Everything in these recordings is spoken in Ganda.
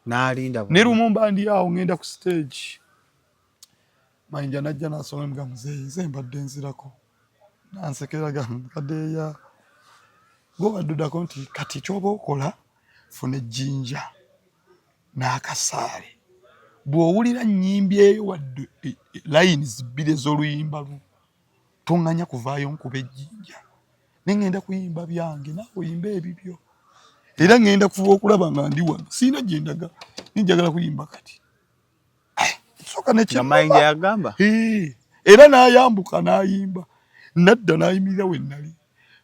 N'alinda ne Lumumba ndi awo ngenda ku stage Mayinja najja n'asoma nga muzeeyi mbadde nzirako nansekeraga kadeya go baddudako nti kati ky'oba okola funa ejjinja n'akasaale bw'owulira nnyimbi eyo wadde lines bbiri ez'oluyimba lu toŋŋanya kuvaayo nkuba ejjinja ne ngenda kuyimba byange naawe oyimba ebibyo era ngenda kufuba okulaba nga ndi wano siina gye ndaga ninjagala kuyimba kati soka Mayinja yagamba era n'ayambuka n'ayimba nadda n'ayimirira we nnali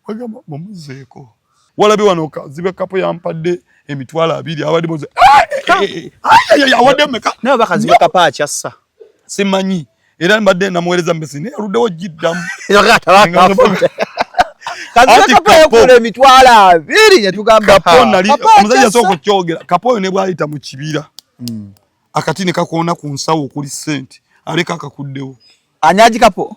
wagamba mumuzeeko walabe wano kazibe kapo yampadde emitwalo 2 abadde boze awadde meka naye bakazibe kapo akyassa simanyi era mbadde namuweereza mbesi naye aluddewo giddamu kazibe kapo yakula emitwalo 2 yatugamba kapo nali omusajja soko kyogera kapo oyo ne bwayita mu kibira akati ne kakoona ku nsawo okuli sente aleka akakuddewo anyaji kapo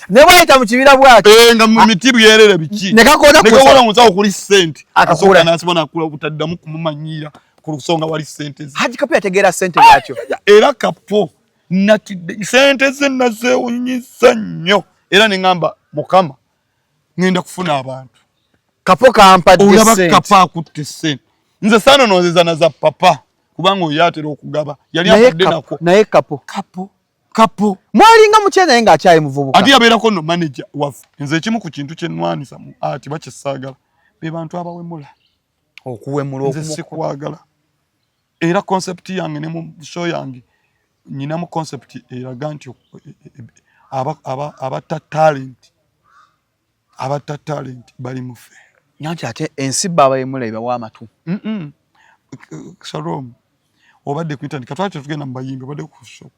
ne bwayita mu kibira bwaki nga mu miti byerere biki ne kakoona ku nsawo okuli sente akasoka n'asiba n'akula obutaddamu kumumanyira ku lusonga wali sente ze Haji Kapo yategeera sente yakyo era kapo natidde sente ze nazeewunyisa nnyo era ne ngamba mukama ngenda kufuna abantu kapo kampadde sente olaba kapo akutte sente nze saano nozeza na za papa kubanga oyo yatera okugaba yali akadde nako naye kapo mwalinga mukyene naye ng'akyayi muvubuka ati yabeerako no manager waffe nze ekimu ku kintu kye nnwanisa mu ati bakyesaagala be bantu abawemula okuwemula nze sikwagala era concept yange ne mu show yange nyinamu concept eraga nti abata talent bali mufe nyanti ate ensi baba yemula ibawa amatu Shalom obadde ku internet katwache tugenda mbayimbe obadde ku show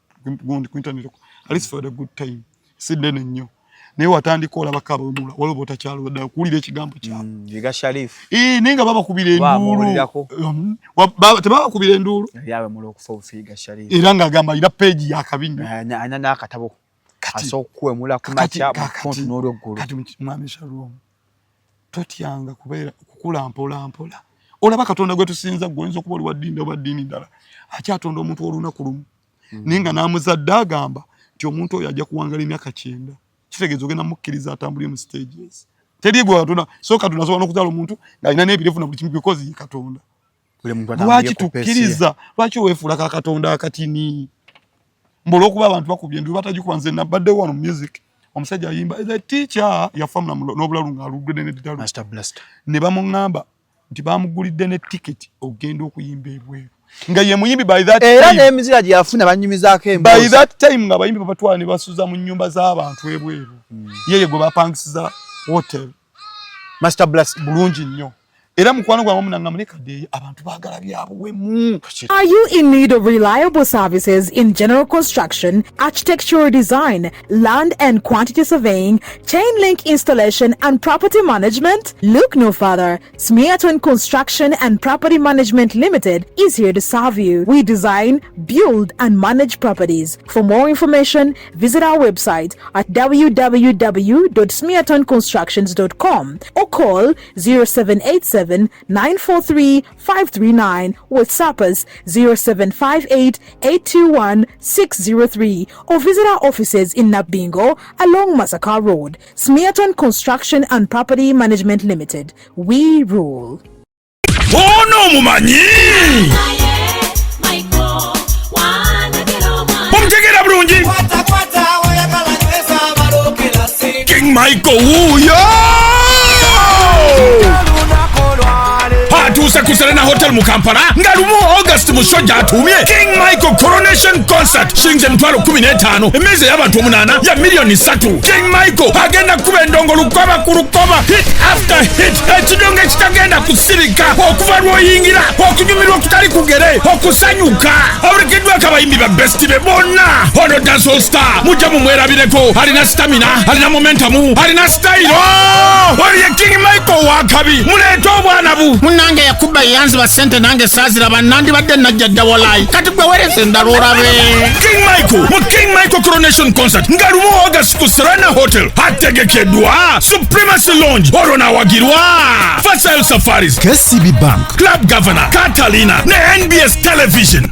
gundi ku internet at least for the good time sidene nnyo naye watandika olaba kaba wemula waliwo botakyalo wadde kuwulira ekigambo kyabo Viga Sharif nenga baba kubira endulu tebaba kubira endulu yawe mulo okufa Viga Sharif era ng'agamba ina page yakabinyo ana n'akatabo asokuwemula ku macha konti n'olw'eggulu kati mwami Shalom totyanga kubeera kukula mpola olaba Katonda gwe tusinza gwenza okuba oli waddiini oba ddiini ndala akyatonda omuntu olunaku lumu ninga n'amuzadde agamba nti omuntu oyo ajja kuwangala emyaka 9 kitegeeza ogenda mukkiriza atambulire mu stages teri gwe Katonda so Katonda asobola n'okuzaala omuntu ng'alina n'ebirevu na buli kimu because ye Katonda lwaki tukkiriza lwaki weefuula ka Katonda akatini mbola okuba abantu bakubye endulu batagikuba nze nabaddewo wano mu music omusajja ayimba the teacher yafamula n'obulalu ng'alugudde n'eddalu Master Blast ne bamuŋŋamba nti bamugulidde ne ticket ogenda okuyimba ebweru nga ye muyimbi by that time era n'emizira gye yafuna banyumizaako emboozi by that time nga abayimbi babatwala ne basuza mu nnyumba z'abantu ebweru yeye gwe bapangisiza hotel Master Blast bulungi nnyo era mukwano gwange munangamba ne kadde abantu baagala byabuwemu. Are you in need of reliable services in general construction, architectural design, land and quantity surveying, chain link installation and property management? Look no further. Smearton Construction and Property Management Limited is here to serve you. We design, build and manage properties. For more information, visit our website at www.smeartonconstructions.com or call 0787 943 539 with SAPAS 0758 821 603 or visit our offices in Nabingo along Masaka Road. Smearton Construction and Property Management Limited. We rule. Bono mumanyi Omtegera bulungi King Michael Wuyo Atuuse ku Serena Hotel mu Kampala nga lumu August musojja atumye King Michael Coronation Concert shilingi $15,000 emmeeza y'abantu 8 ya $3,000,000 King Michael agenda kuba endongo lukoba ku lukoba hit after hit ekidongo ekitagenda kusirika okuva lw'oyingira okunyumirwa okutali kugere okusanyuka abulikiddwa akabayimbi ba best be bonna ono dancehall star mujja mumwerabireko alina stamina alina momentum alina style oli ye King Michael wakabi muleeta obwana bu munange yakuba yanzi ba sente nange sazira banandi badde najjadda walai kati gwe wereze ndalura be King Michael mu King Michael Coronation Concert ngalumu August ku Serena Hotel hategekedwa Supremacy Lounge Orona wagirwa Facile Safaris KCB Bank Club Governor Catalina ne NBS Television.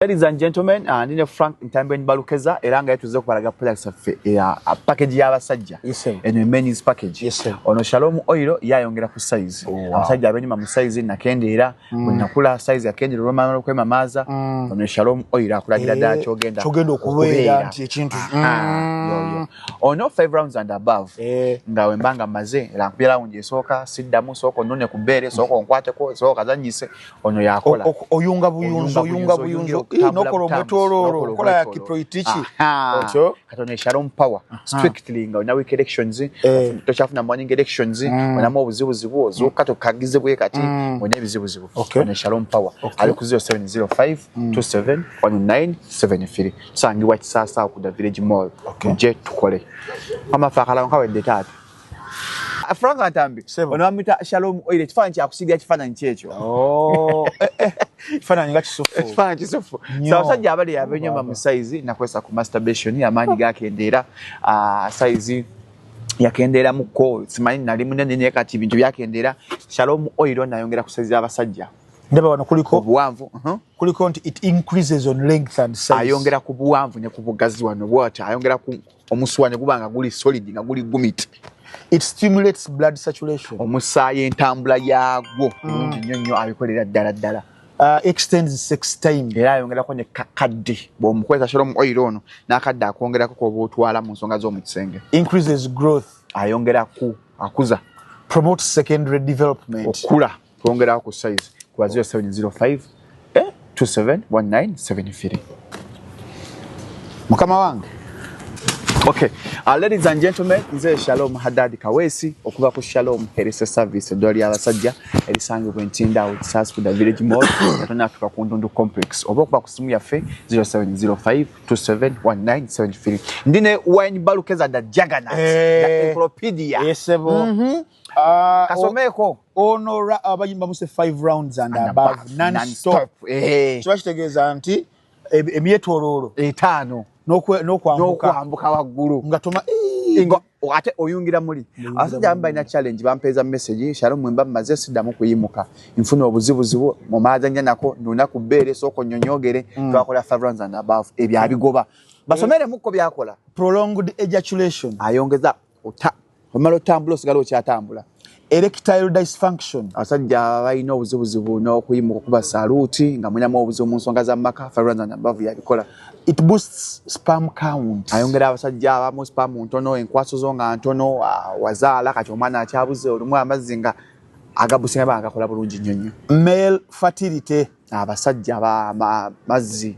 Ladies and gentlemen, nine Frank Ntambe Balukeza eranga yetuze kubalaga products affe ya package y'abasajja. Eno men's package. Ono Shalom Oil yayongera ku size. Abasajja abenyuma mu size nakendeera bwe nakula size yakendera Roma kwema maza. Ono Shalom Oil akulagira ddala kyogenda okubeera nti ekintu. Ono 5 rounds and above. Nga wembanga maze era mpira unje esooka siddamu soko none ku bere soko nkwateko soko kazanyise ono yakola. Oyunga buyunzo. Nokolo motoro kola ya kiproitichi ocho katone Shalom Power strictly nga na week elections tochafuna morning elections wana mo buzibu zo kato kagize bwe kati mone bizibu ne Shalom Power ali ku 0705 27 1973 sangi wa kisasa ku da Village Mall je tukole amafakala nkawe detata Frank Ntambe ono amita Shalom Oil kifanyi kyakusiga kifanyi kyekyo kifanyi ngakisofu kifanyi kisofu sabasajja abali yabenyoma mu size nakwesa ku masturbation yamanyi gakendeera size yakendera muko simanyi nali munene ne kati bintu byakendera Shalom Oil nayongera ku size abasajja ndaba wano kuliko buwanvu kuliko nti it increases on length and size ayongera ku buwanvu ne ku bugazi wano bwata ayongera ku omuswane kubanga guli solid nga guli gumit. It stimulates blood circulation. Omusaye entambula yagwo nnyo abikolera ddala. Extends sex time. Era ayongera ko ne kakadde bw'omukweza Shalom Oil ono n'akadde akongerako ko bw'otwala mu nsonga z'omu kisenge. Increases growth. Ayongera ku akuza. Promotes secondary development. Okula kwongera ku size kwa 0705 271973. Mukama wange. Okay, ladies and gentlemen, nze Shalom Haddad Kawesi okuva ku Shalom Health Service doli abasajja elisange bwentinda outside ku the Village Mall yatona afika ku Ndundu Complex oba okuba ku simu yaffe 0705 271973 ndine wine Balukeza da Juggernaut da Encyclopedia yesebo kasomeko ono abayimba muse 5 rounds and above non-stop kibakitegeeza nti emyetololo 5 n'okwambuka waggulu ngatoma ate oyungira muli asajja ambalina challenge bampeza message Shalom mwemba maze siddamu kuyimuka nfuna obuzibuzibu mu maazanya nako nuna ku bere soko nyonyogere twakola 5 rounds and above ebya bigoba basomere muko byakola prolonged ejaculation ayongeza omalo tambula osigala okyatambula erectile dysfunction asajja bayina obuzibuzibu n'okuyimuka kuba saluti nga munyamu obuzibu mu nsonga za maka 5 rounds and above yabikola. It boosts sperm count. Ayongera abasajja abamu sperm ntono enkwaso zo nga ntono wazaala kati omwana akyabuze olumu amazinga agabusinga bagakola bulungi nnyo. Male fertility abasajja mazzi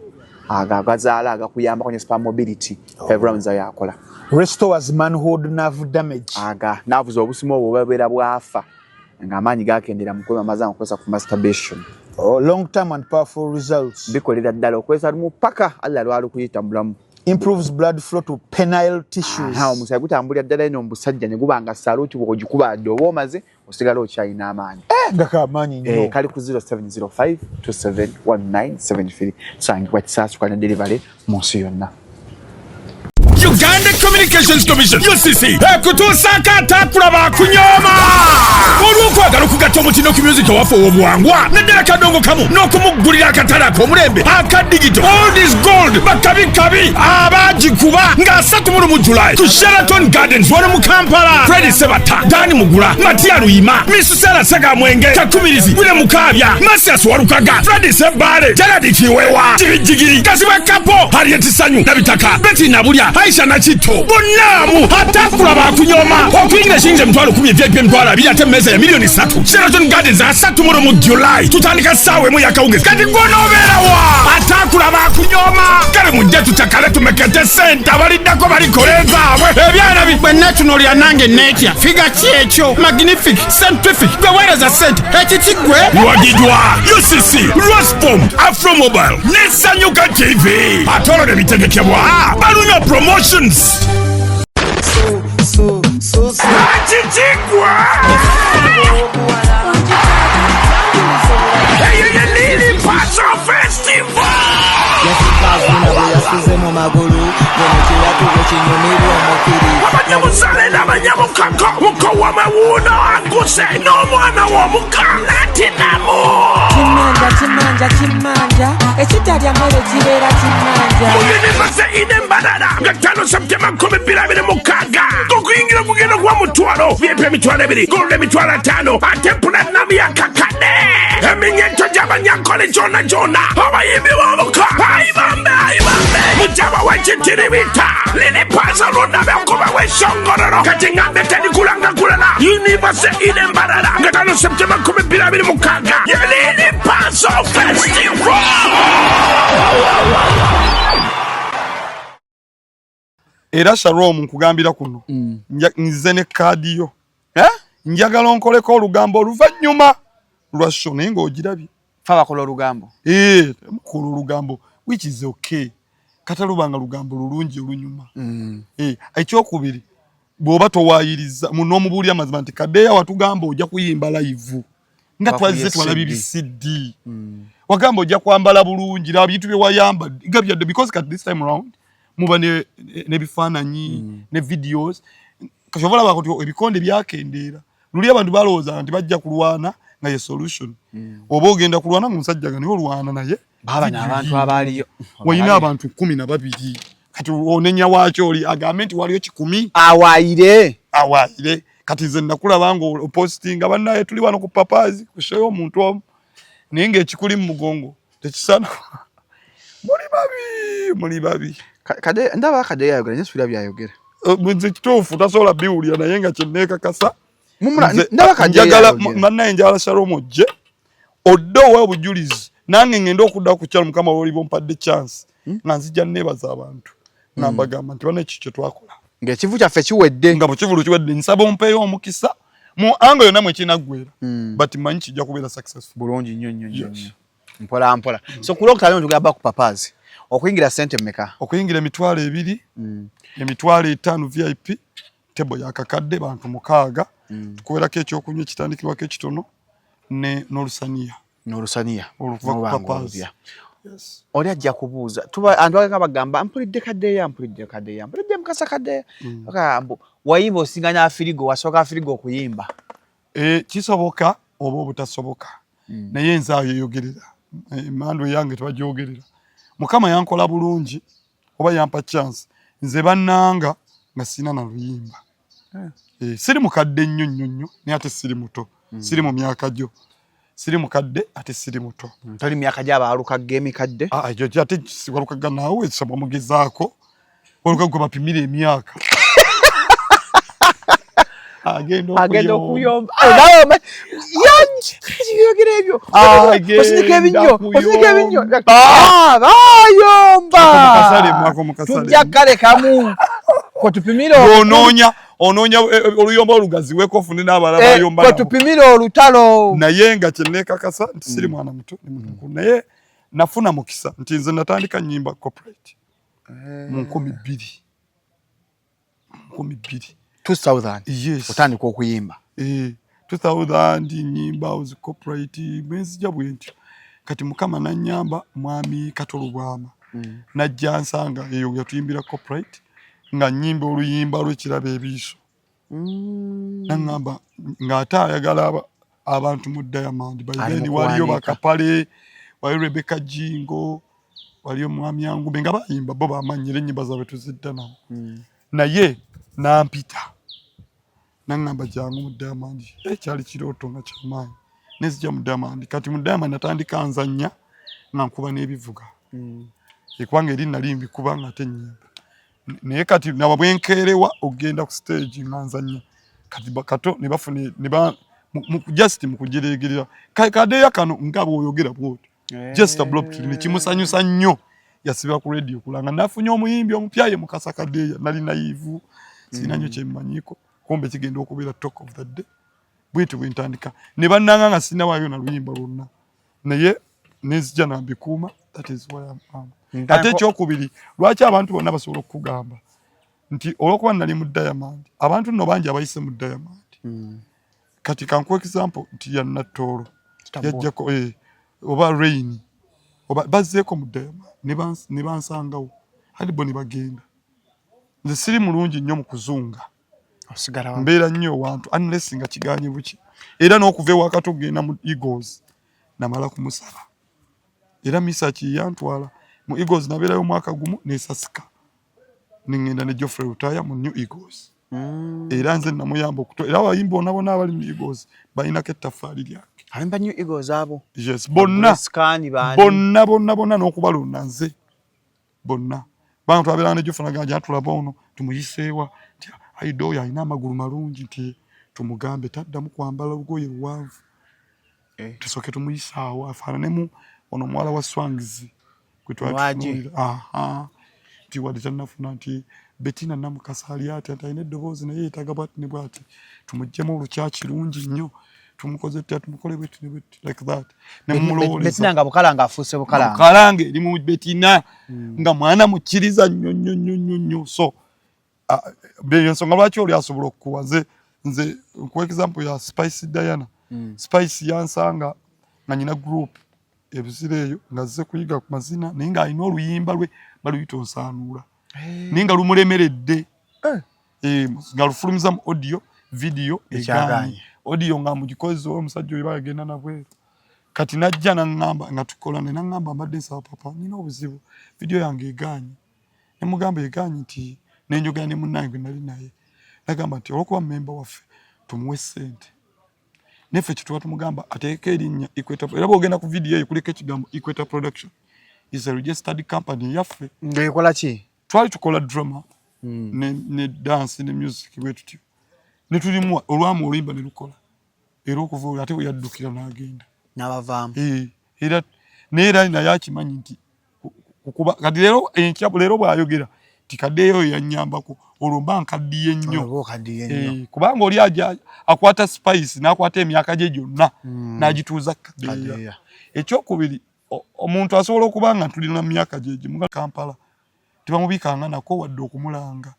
agazaala agakuyamba kwenye sperm mobility 5 rounds yakola. Restores manhood nerve damage. Nerves obusimo obubera bwafa nga amaanyi gakendera mu kwema mazanga kukosa ku masturbation. Long term and powerful results. Bikolera ddala okwesa lumu paka alla lwali kuyitambulamu. Improves blood flow to penile tissues. Omusaya gutambulira ddala eno omusajja ne gubanga saluti bw'ogikuba oba omaze osigala okyalina amaanyi. Ngaka amaanyi nnyo. Kali ku 0705 271973 sangibwa kisaasu kana delivery mu nsi yonna. Uganda Communications Commission UCC ekutusaka takulaba kunyoma olw'okwagala okugatta omutino ku music waffe ow'obuwangwa naddala kadongo kamu n'okumuggulira akatale ak'omulembe aka digital old is gold bakabikabi abagikuba nga 3 July ku Sheraton Gardens wano mu Kampala. Freddy Sebata, Dani Mugula, Matia Luyima, Miss Sarah Saga Mwenge, Takubirizi, Wile Mukabya, Masias Warukaga, Freddy Sebare, Gerard Kiwewa, Jigiri, Kasiwa Kapo, Harriet Sanyu, Nabitaka, Betty Nabulia, Aisha Nachito, Bonamu, atakulaba kunyoma, okuyingira shinje mtwalo 10 VIP mtwala biyate meza ya milioni 3. Sheraton Gardens asa 3 July, tutandika sawe mu yakawungezi. Kati gwonobeera wa, atakulaba kunyoma. Kale mujje tutakale tumekete senta baliddako balikoleza abwe. Ebyana bikwe national ya nange netya. Figa kyekyo, magnific, scientific, gwewereza sente, ekitigwe. Wagidwa, UCC, Roscom, Afromobile, Nesanyuka TV. Atolo ne bitegekebwa, Balunya Promotions. So. Achichigwa! kinyumirwa omukiri abanyamusale n'abanyamukago mukowa mawuuno anguse n'omwana w'omuka natinamu kimanja ekitalya mmere kibeera kimanja muyunivase inembalala nga 5 Septemba 2026 okuyingira kugenda kuba mutwalo vyepa emitwalo 2 golula emitwalo 5 ate pulanamu yakakane eminyeto gy'abanyakole gyona abayimbi b'omuka ayibambe mujaba w'ekitiribita lini pasa lundabe okuba w'eshongororo kati ngambe tenikulanga kulala yunivase inembalala nga 5 Septemba 2026 yelini paso festival. Era Shalom nkugambira kuno nze ne kaadi yo njagala onkoleko olugambo oluvannyuma lwa show naye ng'ogirabye fa bakola olugambo mukolo olugambo which is okay katalubanga lugambo lulungi olunyuma ekyokubiri bw'oba towaayiriza n'omubuulira amazima nti Kadeya watugamba ojja kuyimba live nga twazze twalabye CD wagamba ojja kwambala bulungi laba bintu bye wayamba gabyadde because at this time around muba ne bifaananyi ne videos kashobola bakuti ebikonde byakendeera luli abantu balowooza nti bajja kulwana nga ye solution oba ogenda kulwana musajja ga niwe olwana naye babanya abantu abaaliyo wayina abantu 12 kati onenya waakyo oli agambe nti waliyo 10 awaayire kati nze nakulaba nga opostinga bannaye tuli wano ku papazi kushoyo omuntu omu naye ng'ekikuli mu mugongo tekisana muli babi ndaba Kadeya ayogera nye sibira byayogera nze kituufu tasobola biwulira naye nga kyenneekakasa ndaba Kadeya bannaye njagala Shalom ojje odde owa obujulizi nange ngenda okudda ku kyalo mukama w'oli bompadde chance nga nzija neebaza abantu nambagamba nti bana ekyo kye twakola ng'ekivu kyaffe kiwedde nga bukivulu kiwedde nsaba ompeeyo omukisa mu ango yonna mwe kinaggwera but manyi kijja kubeera successful bulungi nnyo mpola so ku Lwokutaano tugamba ku papazi okuyingira sente mmeka okuyingira emitwalo 2 emitwalo 5 VIP tebo yakakadde bantu 6 tukuwerako ekyokunywa ekitandikirwako ekitono n'olusaniya oluva ku papazi oli ajja kubuuza tuba antu bagamba mpulidde Kadeya mukasa Kadeya akambu wayimba osinganya afirigo wasooka afirigo okuyimba kisoboka oba obutasoboka naye nze ayo yogerera emmandu yange tebagyogerera mukama yankola bulungi oba yampa chance nze bannanga nga sina na luyimba siri mukadde nnyo naye ate siri muto siri mu myaka gyo siri mukadde ate siri muto toli myaka gy'abaalukagga emikadde ekyo ate walukagga naawe soba mugezaako waluka gwe bapimira emyaka agenda okuyomba yogera ebyo osindika ebinnyo bayomba tujja kale kamu kotupimira onoonya oluyomba olugaziweko ofune n'abalala bayomba kotupimira olutalo naye nga kyenneekakasa nti siri mwana muto naye nafuna mukisa nti nze natandika nnyimba corporate mu 2000 yes otandika okuyimba 2000 nnyimba was corporate mwenzija bwentyo kati mukama nanyamba mwami Katolubwama najja nsanga eyo yatuyimbira corporate nga nnyimba oluyimba lw'ekiraba ebiiso nangamba ng'ate ayagala abantu mu Diamond bayibeni waliyo bakapale waliyo Rebecca Jingo waliyo mwami Angube nga bayimba bo bamanyire ennyimba zaabwe tuzidda nabo naye nampita nangamba jangu mu Diamond ekyali kirooto nga kyamaanyi nezija mu Diamond kati mu Diamond natandika nzannya nga nkuba n'ebivuga ekubanga eri nali mbikuba nga ate nnyimba naye kati naba bwenkeerewa ogenda ku stage nga nzannya kati bakato ne bafune just mukujeregerera Kadeya kano nga bw'oyogera bw'oti just a blob ne kimusanyusa nnyo yasiba ku radio kulanga nafunye omuyimbi omupyaye mukasa Kadeya nali naivu sina nnyo kyemmanyiko kumbe kigenda okubeera talk of the day bwetyo bwentandika ne bannanga nga sina waayo na luyimba lwonna naye nezija nambikuuma that is why I'm ate ekyokubiri lwaki abantu bonna basobola okugamba nti olwokuba nali mu Diamond abantu nno bangi abayise mu Diamond kati kankuwa example nti ya Natoolo yajjako oba Rain oba bazzeeko mu Diamond ne bansangawo halibo ne bagenda nze siri mulungi nnyo mu kuzunga osigala mbeera nnyo wantu unless nga kiganye buki era n'okuva ewaka tugenda mu Eagles namala kumusaba era misa kiyantwala mu Eagles nabeerayo mwaka gumu nesasika ningenda ne Geoffrey Rutaya mu New Eagles era nze namuyamba okuto era abayimba bonabona abali mu Eagles balinako ettaffaali lyake abimba New Eagles abo yes bonna n'okubalonda nze bonna bantu abeera ne Geoffrey naganja tulaba ono tumuyiseewa nti aido oyo alina amagulu malungi nti tumugambe taddamu kwambala lugoye luwanvu tusooke tumuyisaawo afaananemu ono muwala wa Swangizi gwe twatunuulira nti wadde tannafuna nti Bettina Namukasa ali ati alina eddoboozi naye yeetaaga bwati ne bwati tumuggyemu olukya kirungi nnyo tumukoze tutya tumukole bweti ne bweti like that ne mumulowoleza Bettina nga bukalanga afuuse bukalanga eri mu Bettina nga mwana mukkiriza nnyo so ensonga lwaki oli asobola okukuwa nze kwa example ya Spice Diana Spice yansanga nga nyina group ebizire eyo nga zze kuyiga ku mazina naye nga alina oluyimba lwe baluyita Onsaanuula naye nga lumulemeredde nga lufulumiza mu audio video eganye audio nga mugikoze omusajja oyo bagenda nabweru kati najja naŋŋamba nga tukola ne naŋŋamba mbadde nsaba papa nina obuzibu video yange eganye ne mugamba eganye nti nenjogera ne munnange nali naye nagamba nti olwokuba memba waffe tumuwe ssente neffe kituba tumugamba ateeka erinnya Equator era bwogenda ku video eyo kuliko ekigambo Equator Production is a registered company yaffe ng'ekola ki twali tukola drama ne dance ne music bwetutyo ne tulimuwa olwamu oluyimba ne lukola era okuva ate bwe yaddukira n'agenda n'abavaamu era naye akimanyi nti kukuba kati leero bw'ayogera tikaddeyo yannyambako olwo mba nkaddiye nnyo kubanga oli aja akwata Spice n'akwata emyaka gye gyonna n'agituuza kaddeya ekyokubiri omuntu asobola okuba nga tulina myaka gyegyo mu Kampala tebamubikanga nako wadde okumulanga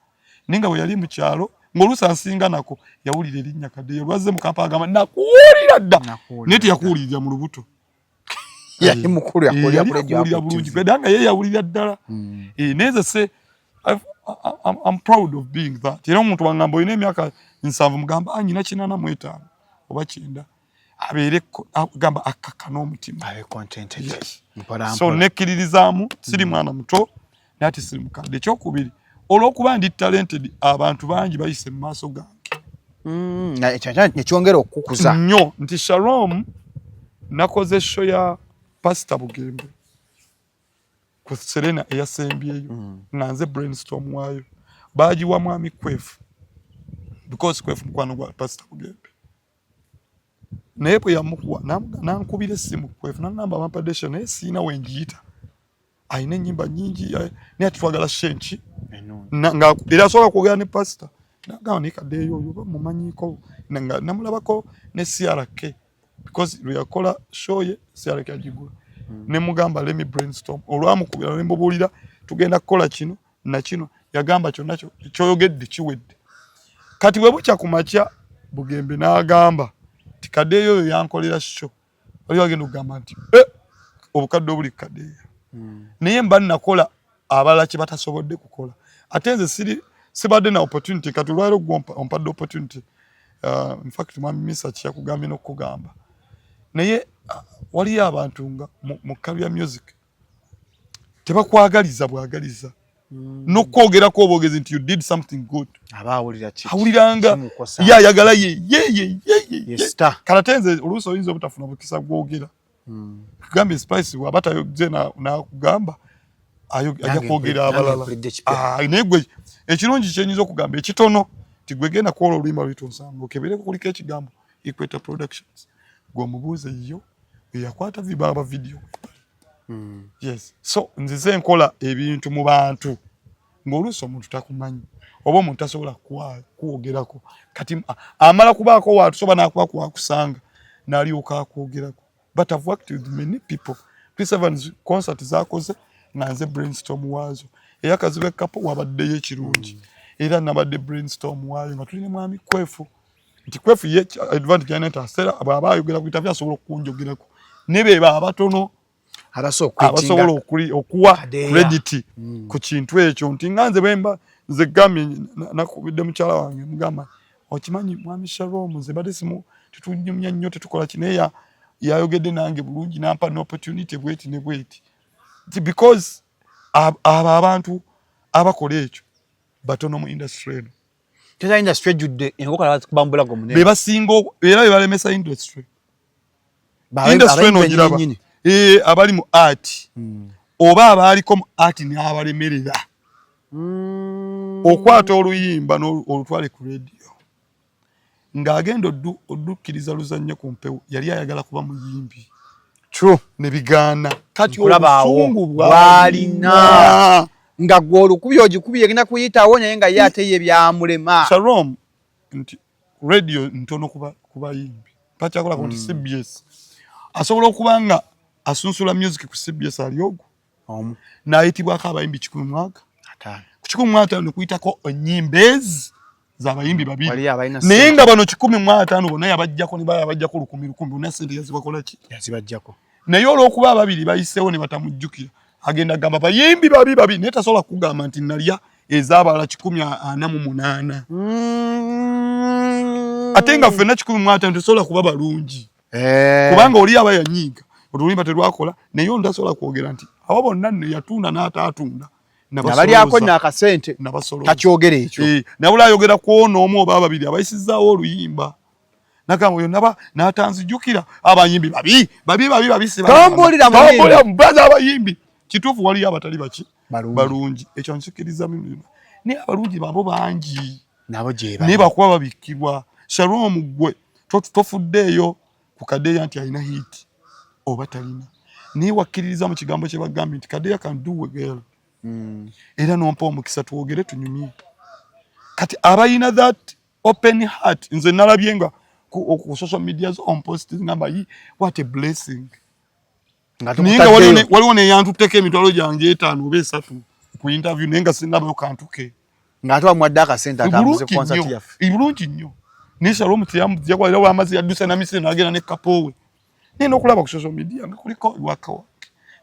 naye nga bwe yali mu kyalo ng'oluusi ansinga nako yawulira erinnya kaddeya lwazze mu Kampala agamba nakuwulira dda naye teyakuwulirira mu lubuto yali mukulu yakuwulira bulungi nga ye yawulira ddala neze se I'm proud of being that. Era omuntu wangamba olina emyaka 7 mugamba anyina 85 oba 9 abeereko agamba akaka n'omutima abe contented yes. So nekkiririzaamu siri mwana muto nati siri mukadde ekyokubiri olw'okuba ndi talented abantu bangi bayise mu maaso gange nekyongera okukuza nnyo nti Shalom nakoze show ya Pastor Bugembe ku Serena eyasembyeyo nga nze brainstorm waayo bagiwa mwami Kwefu because Kwefu mukwano gwa Pastor Bugembe naye bwe yamukuwa nankubira essimu Kwefu nangamba ampadesha naye siina wenjiyita ayina ennyimba nyingi naye atitwagala shenki nga era asobola kwogera ne Pastor nagamba naye kaddeeyo oyo bamumanyiko namulabako ne CRK because lwe yakola show ye CRK agigula ne mugamba let me brainstorm olwamukubira ne mbubuulira tugenda kukola kino na kino yagamba kyonna kyoyogedde kiwedde kati bwe bukya ku makya Bugembe n'agamba ti kaddeeyo oyo yankolera show oli wagenda okugamba nti obukadde obuli kaddeeyo naye mba nakola abalala kye batasobodde kukola ate nze sibadde na opportunity kati olwaliro ompadde opportunity in fact mwami Misa kyakugambye n'okugamba naye waliyo abantu nga mu career music tebakwagaliza bwagaliza n'okwogerako obwogezi nti you did something good awuliranga yayagala ye kalatenze oluusi oyinza obutafuna bukisa gwogera kugambye Spice bw'aba tayogeze n'akugamba ajja kwogera abalala naye gwe ekirungi kyenyinza okugamba ekitono ti gwe genda kwola oluyimba lwitonsanga okebereko kuliko ekigambo Equator Productions gwomubuuze yo yakwata vibaba video yes so nzize nkola ebintu mu bantu ng'oluusi omuntu takumanyi oba omuntu tasobola kwogerako kati amala kubaako watusoba n'akuba kwakusanga n'alyoka akwogerako but I've worked with many people Chris Evans concert zakoze nga nze brainstorm waazo eyakazibe kapo wabaddeyo ekirungi era nabadde brainstorm waayo nga tulina mwami Kwefu nti Kwefu ye advantage yaneta asera aba ayogera ku bitavya asobola okunjogerako nebeba abatono abasobola okuwa credit ku kintu ekyo nti nganze bemba nze gamye nakubidde mukyala wange mugamba okimanyi mwami Shalom nze badde simu tutunyumya nnyo tetukola kine yayogedde nange bulungi nampa no opportunity bweti ne bweti because abantu abakola ekyo batono mu industry eno teza industry judde engokola bazikubambula go munene bebasinga era bebalemesa industry industry eno giraba abali mu art oba abaliko mu art ne abalemerera okwata oluyimba n'olutwale ku radio ng'agenda oddukiriza luzannya ku mpewo yali ayagala kuba muyimbi true ne bigaana kati obusungu bwalina nga gwolukubi ogikubi yagenda kuyitawo naye nga ye ateye byamulema Shalom nti radio ntono kubayimbi pakyakola ku nti CBS asobola okuba nga asunsula music ku CBS aliogo n'ayitibwako abayimbi 100 mwaka ku 100 mwaka nekuyitako ennyimba z'abayimbi babiri naye nga bano 150 bonna yabajjako ne bayabajjako 100 bonna sente yazibakola ki yazibajjako naye olw'okuba ababiri bayiseewo ne batamujjukira agenda gamba bayimbi babi naye tasobola kugamba nti nalya ez'abala 148 ate nga ffenna 150 tesobola kuba balungi kubanga oli aba yanyiiga oluyimba terwakola naye ono tasobola kwogera nti abo bonna nno yatunda n'ataatunda nabalyako n'akasente takyogera ekyo nabula ayogera ku ono omu oba ababiri abayisizaawo oluyimba nagamba oyo n'atanzijjukira abayimbi babi tambulira mubaza abayimbi kituufu waliyo abatali baki balungi ekyo nsikiriza naye abalungi babo bangi naye bakuba babikkibwa Shalom gwe tofuddeeyo ku Kadeya nti alina hit oba talina naye wakkiririza mu kigambo kye bagambye nti Kadeya can do well era nompa omukisa twogere tunyumye kati abayina that open heart nze nalabye nga ku social media on post ngamba what a blessing ninga waliwo neyantuteko emitwalo gyange 5 oba 3 ku interview naye nga sinnabayo kantuke ng'ate wamwadde akasente atambuze concert yaffe ibulungi nnyo naye Shalom yakwalira wamazi yadduse na misiri n'agenda ne kapowe naye n'okulaba ku social media nga kuliko waka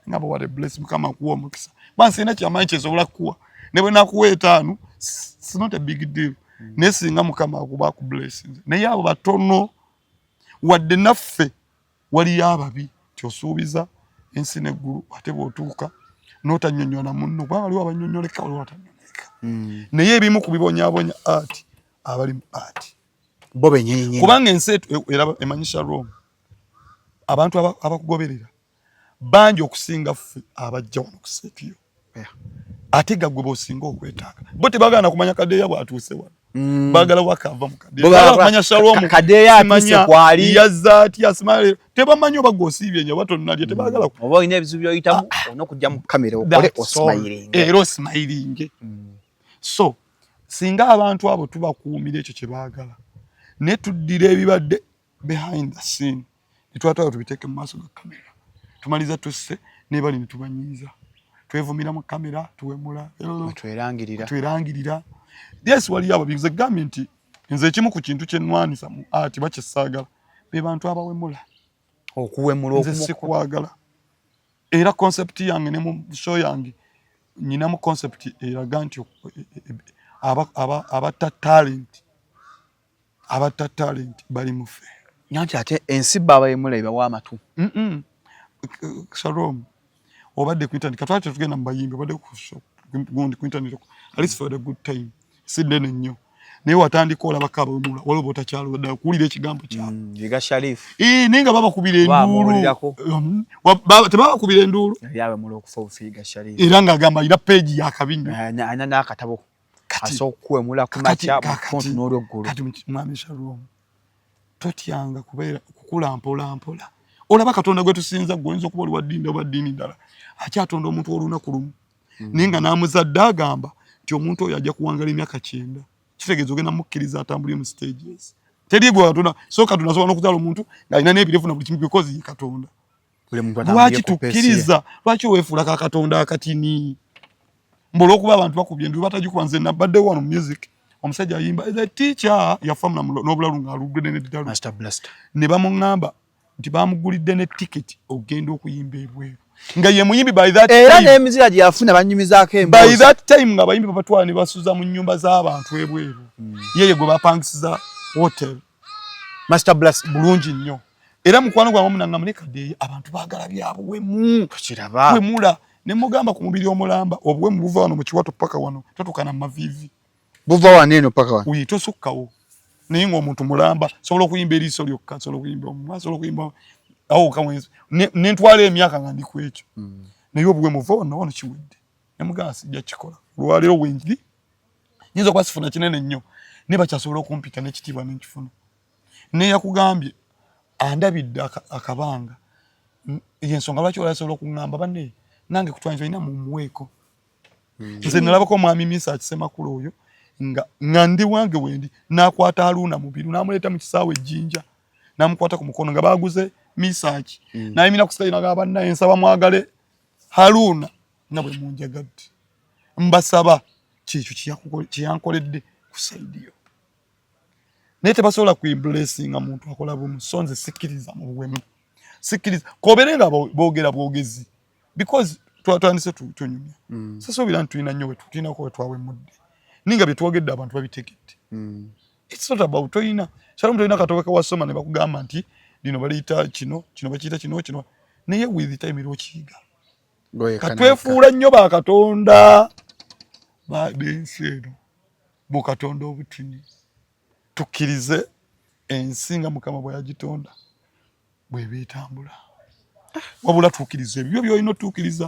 ngamba what a blessing mukama kuwa omukisa bansina kyamanyi kyesobola kukuwa ne bwe nakuwa 5 it's not a big deal naye singa mukama akuba ku blessings naye abo batono wadde naffe waliyo ababi kyosuubiza ensi n'eggulu ate bw'otuuka n'otanyonyola munno kubanga waliwo abanyonyoleka waliwo atanyonyoleka naye ebimu ku bibonyaabonya art abali mu art bo benyenyenye kubanga ensi era emanyisha Rome abantu abakugoberera bangi okusinga ffe abajja wano ku seetuyo ate gaggwe b'osinga okwetaaga bo tebaagala kumanya Kadeya bw'atuuse wano baagala wakava mu Kadeya bamanya Shalom Kadeya atuuse kwali yazza ati asimale tebamanyi oba gosiibye nnyo batonnalye tebaagala oba olina ebizibu by'oyitamu onokujja mu kamera okole osmiling so singa abantu abo tubakuumira ekyo kye baagala ne tuddira ebibadde behind the scene netwatwala tubiteeke mu maaso ga kamera tumaliza tusse ne bali ne tubanyiiza twevumira mu kamera tuwemula twerangirira yes waliyo ababize gambye nti nze ekimu ku kintu kye nnwanisa mu ati bakyesaagala be bantu abawemula okuwemula nze sikwagala era concept yange ne mu show yange nyinamu concept eraga nti abata talent bali mufe nyanti ate ensi baba yemula ibawa amatu Shalom obadde ku internet katwate tugenda mu bayimbi obadde ku gundi ku internet at least for the good time sidene nnyo naye watandika olabako abawemula waliwo botakyalo ddala kuwulira ekigambo kyabo Viga Sharif nenga babakubira enduulu tebabakubira enduulu yawemula okufa Viga Sharif era ng'agamba alina peegi yakabinyo ana n'akatabo asobola kuwemula ku makya mu n'olweggulu kati mwami Shalom totyanga kukula mpola olaba Katonda gwe tusinza gwoyinza okuba oli wa ddiini oba ddiini ddala akyatonda omuntu olunaku lumu naye nga n'amuzadde agamba nti omuntu oyo ajja kuwangala emyaka 9 kitegeeza ogenda mukkiriza atambulire mu stages teri gwe Katonda so Katonda asobola n'okuzaala omuntu ng'alina n'ebirevu na buli kimu because ye Katonda lwaki tukkiriza lwaki weefuula ka Katonda akatini mbola okuba abantu bakubye enduulu batagikuba nze nabaddewo wano mu music omusajja ayimba the teacher yafamula n'obulalu ng'alugudde n'eddalu ne bamuŋŋamba nti bamugulidde ne ticket ogenda okuyimba ebweru nga ye muyimbi by that era time n'emizira gye yafuna banyumizaako by emboozi that time nga abayimbi babatwala ne basuza mu nnyumba z'abantu ebweru yeye gwe bapangisiza hotel Master Blast bulungi nnyo era mukwano gwa munanga mulekadde abantu baagala byabuwemu tukiraba wemula ne mugamba ku mubiri omulamba obuwemu buva wano mu kiwato paka wano totukana mu mavivi buva wano eno paka wano uyi tosukkawo naye ng'omuntu mulamba sobola okuyimba eriiso lyokka sobola okuyimba omumwa sobola okuyimba awo kamwenzi nentwala emyaka nga ndi ku ekyo naye obuwemu buva wano kiwedde ne mugamba sijja kikola olwaleero wenjiri nyinza okuba sifuna kinene nnyo naye bakyasobola okumpita n'ekitiibwa nenkifuna naye yakugambye andabidde akabanga yensonga lwaki olasobola okuŋŋamba banne nange kutwanja olina mumuweeko nze nalabako omwami Misa akisemakulu oyo nga ndi wange wendi n'akwata Haruna mubiru n'amuleeta mu kisaawe ejjinja n'amukwata ku mukono nga baaguze Misaki n'ayimina ku sitayi n'agamba bannaye nsaba mwagale Haruna nga bwe munjagadde mbasaba kyekyo kyeyankoledde ku sayidiyo naye tebasobola kuimblessinga muntu akola bumu so nze sikkiriza mu buwemu sikkiriza kobeere nga boogera bwogezi because twatandise tunyumya sasoobira nti tulina nnyo wetulinako wetwawemudde ninga bye twogedde abantu babitegedde it's not about toyina kyalo mutolina katoke kawasoma ne bakugamba nti lino baliyita kino bakiyita kino naye with time lwokiyiga katwefuula nnyo bakatonda bensi eno bukatonda obutini tukkirize ensi nga Mukama bwe yagitonda bw'eba etambula wabula tuukiriza ebyo by'olina otuukiriza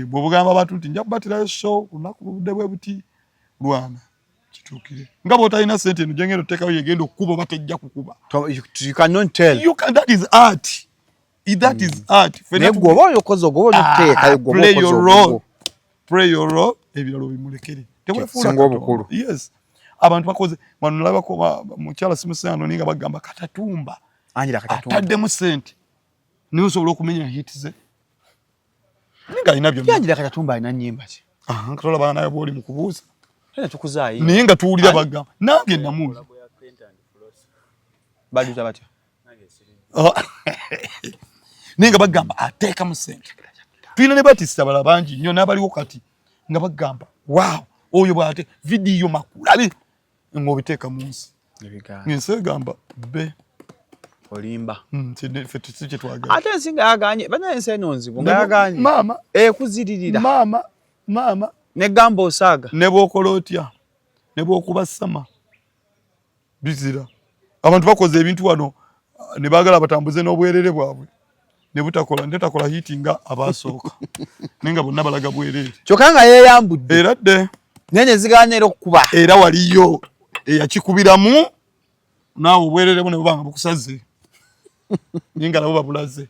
bw'obugamba abantu nti nja kubatirayo show olunaku budde bwe buti lwana kituukire nga bw'otalina ssente eno gyengenda oteekayo yegenda okukuba oba tejja kukuba you cannot tell that is art that is art naye gwoba oyokoze ogwoba oteekayo pray your role ebiralo bimulekere singa obukulu yes abantu bakoze wano nalabako mukyala simusano ninga bagamba Katatumba Angela Katatumba ataddemu ssente niwe osobola okumenya hit ze ninga alina byonna Angela Katatumba alina nnyimba ki nkatola baana naye bwoli mu kubuuza tukuzaayi naye nga tuwulira bagamba nange namuuza baduza batya naye nga bagamba ateekamu ssente tulina ne batisita bala bangi nnyo n'abaliwo kati nga bagamba wow oyo bwate vidiyo makulabi ng'obiteeka mu nsi ngense gamba be olimba ffe kye twagala ate ensi nga yaganye banaye ensi eno nzibu nga yaganye maama kuziririra maama ne gamba osaaga ne bw'okola otya ne bw'okuba sama bizira abantu bakoze ebintu wano ne baagala batambuze n'obwerere bwabwe ne butakola hiti nga abaasooka naye nga bonna balaga bwerere kyokka nga yeeyambudde era dde naye ne zigaana era okukuba era waliyo eyakikubiramu naawe obwerere bwo ne bubanga bukusaze naye nga nabo babulaze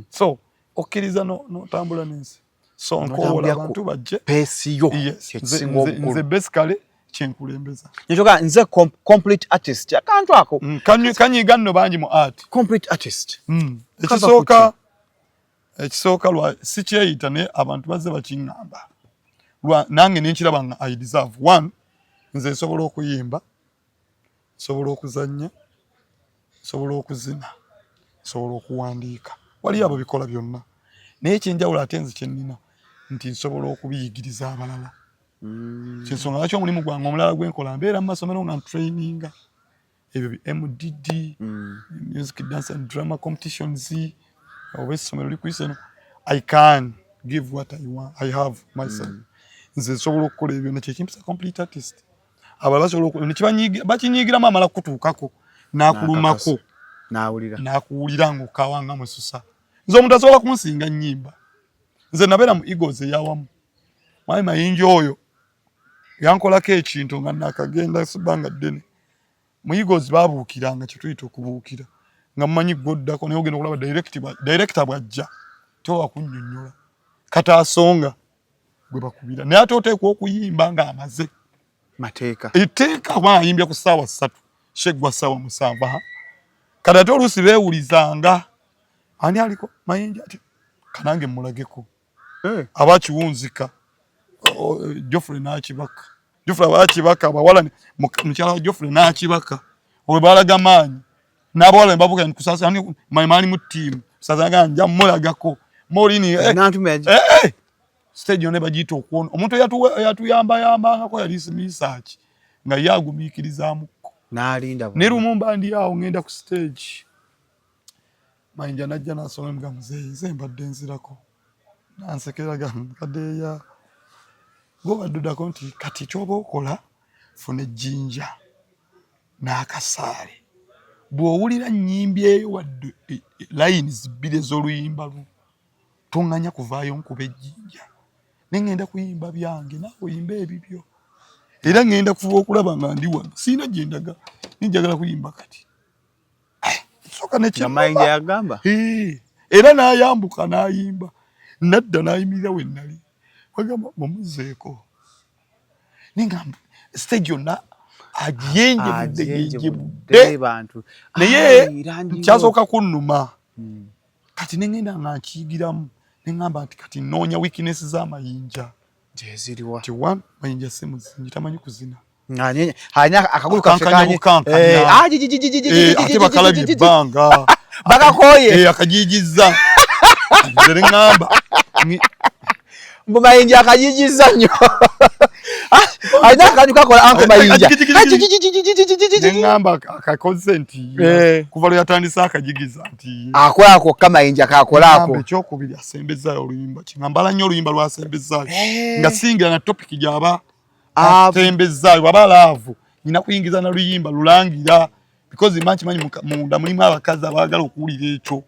so okkiriza n'otambula n'ensi so nkoowola abantu bajje peesiyo kyekisinga obukulu nze basically kyenkulembeza nekyoga nze complete artist akantu ako kanyiga nno bangi mu art complete artist ekisooka lwa sikyeyita naye abantu bazze bakiŋŋamba nange nenkiraba nga I deserve one nze nsobola okuyimba nsobola okuzannya nsobola okuzina nsobola okuwandiika waliyo abo bikola byonna naye ekyenjawulo ate nze kyennina nti nsobola okubiyigiriza abalala kyensonga lwaki omulimu gwange omulala gwenkola mbeera mu masomero nga ntraininga ebyo MDD music dance and drama competitions oba essomero likuyisa eno I can give what I have myself nze nsobola okukola ebyo nakyo ekimpisa complete artist abalala basobola bakinyiigiramu amala kutuukako n'akulumako n'akuwulira ng'okawanga mwesusa nze omuntu asobola kunsinga nnyimba nze nabeera mu Eagles eyawamu mwami Mayinja oyo yankolako ekintu nga nakagenda sibanga ddene mu Eagles baabuukiranga kye tuyita okubuukira nga mumanyi gwoddako naye ogenda okulaba director bw'ajja towa kunnyonnyola kataasonga gwe bakubira naye ate oteekwa okuyimba nga amaze mateeka etteeka kuba ayimbya ku ssaawa 3 sheggwa ssaawa 7 kati ate oluusi beewulizanga ani aliko Mayinja ati kanange mulageko aba kiwunzika Geoffrey n'akibaka abawala mukyala wa Geoffrey n'akibaka owe balaga maanyi n'abawala ne bavuga nti kusasa maani mu ttiimu kusasa nga nja mulagako Morini nantumeje stage yone bagito okuona omuntu yatuyamba ko yali research nga yagumikirizamu nalinda ne Lumumba ndi awo ngenda ku stage Mayinja najja nasoma mga muzee mbadde nzirako nansekeraga kadeya go badudako nti kati kyoba okola fune jinja n'akasaale bw'owulira nnyimbi eyo wadde lines bbiri ez'oluyimba lu tonganya kuvaayo nkuba ejjinja nengenda kuyimba byange naawe oyimba ebibyo era ngenda kufuba okulaba nga ndi wano siina gye ndaga ninjagala kuyimba kati soka Mayinja yagamba era n'ayambuka n'ayimba nadda n'ayimirira we nnali wagamba mumuzeeko ningamba stage yonna ajenjebudde bantu naye kyasooka kunnuma kati nengenda nga nkiyigiramu nengamba nti kati noonya weakness z'amayinja jeziriwa ti one Mayinja si muzinyi tamanyi kuzina hanya akagulu kafekanye ate bakalabye ebbanga bakakoye akajijiza nze ngamba mbu Mayinja akajijiza nnyo alina akantu kakola anko Mayinja ngamba akakoze nti kuva lwe yatandisa akajigiza nti akola kwokka Mayinja kakolako ekyokubiri asembezaayo oluyimba kingambala nnyo oluyimba lwasembezaayo nga singira na topic gyaba atembezaayo waba laavu nina kuyingiza na luyimba lulangira because manyi munda mulimu abakazi abaagala okuwulira ekyo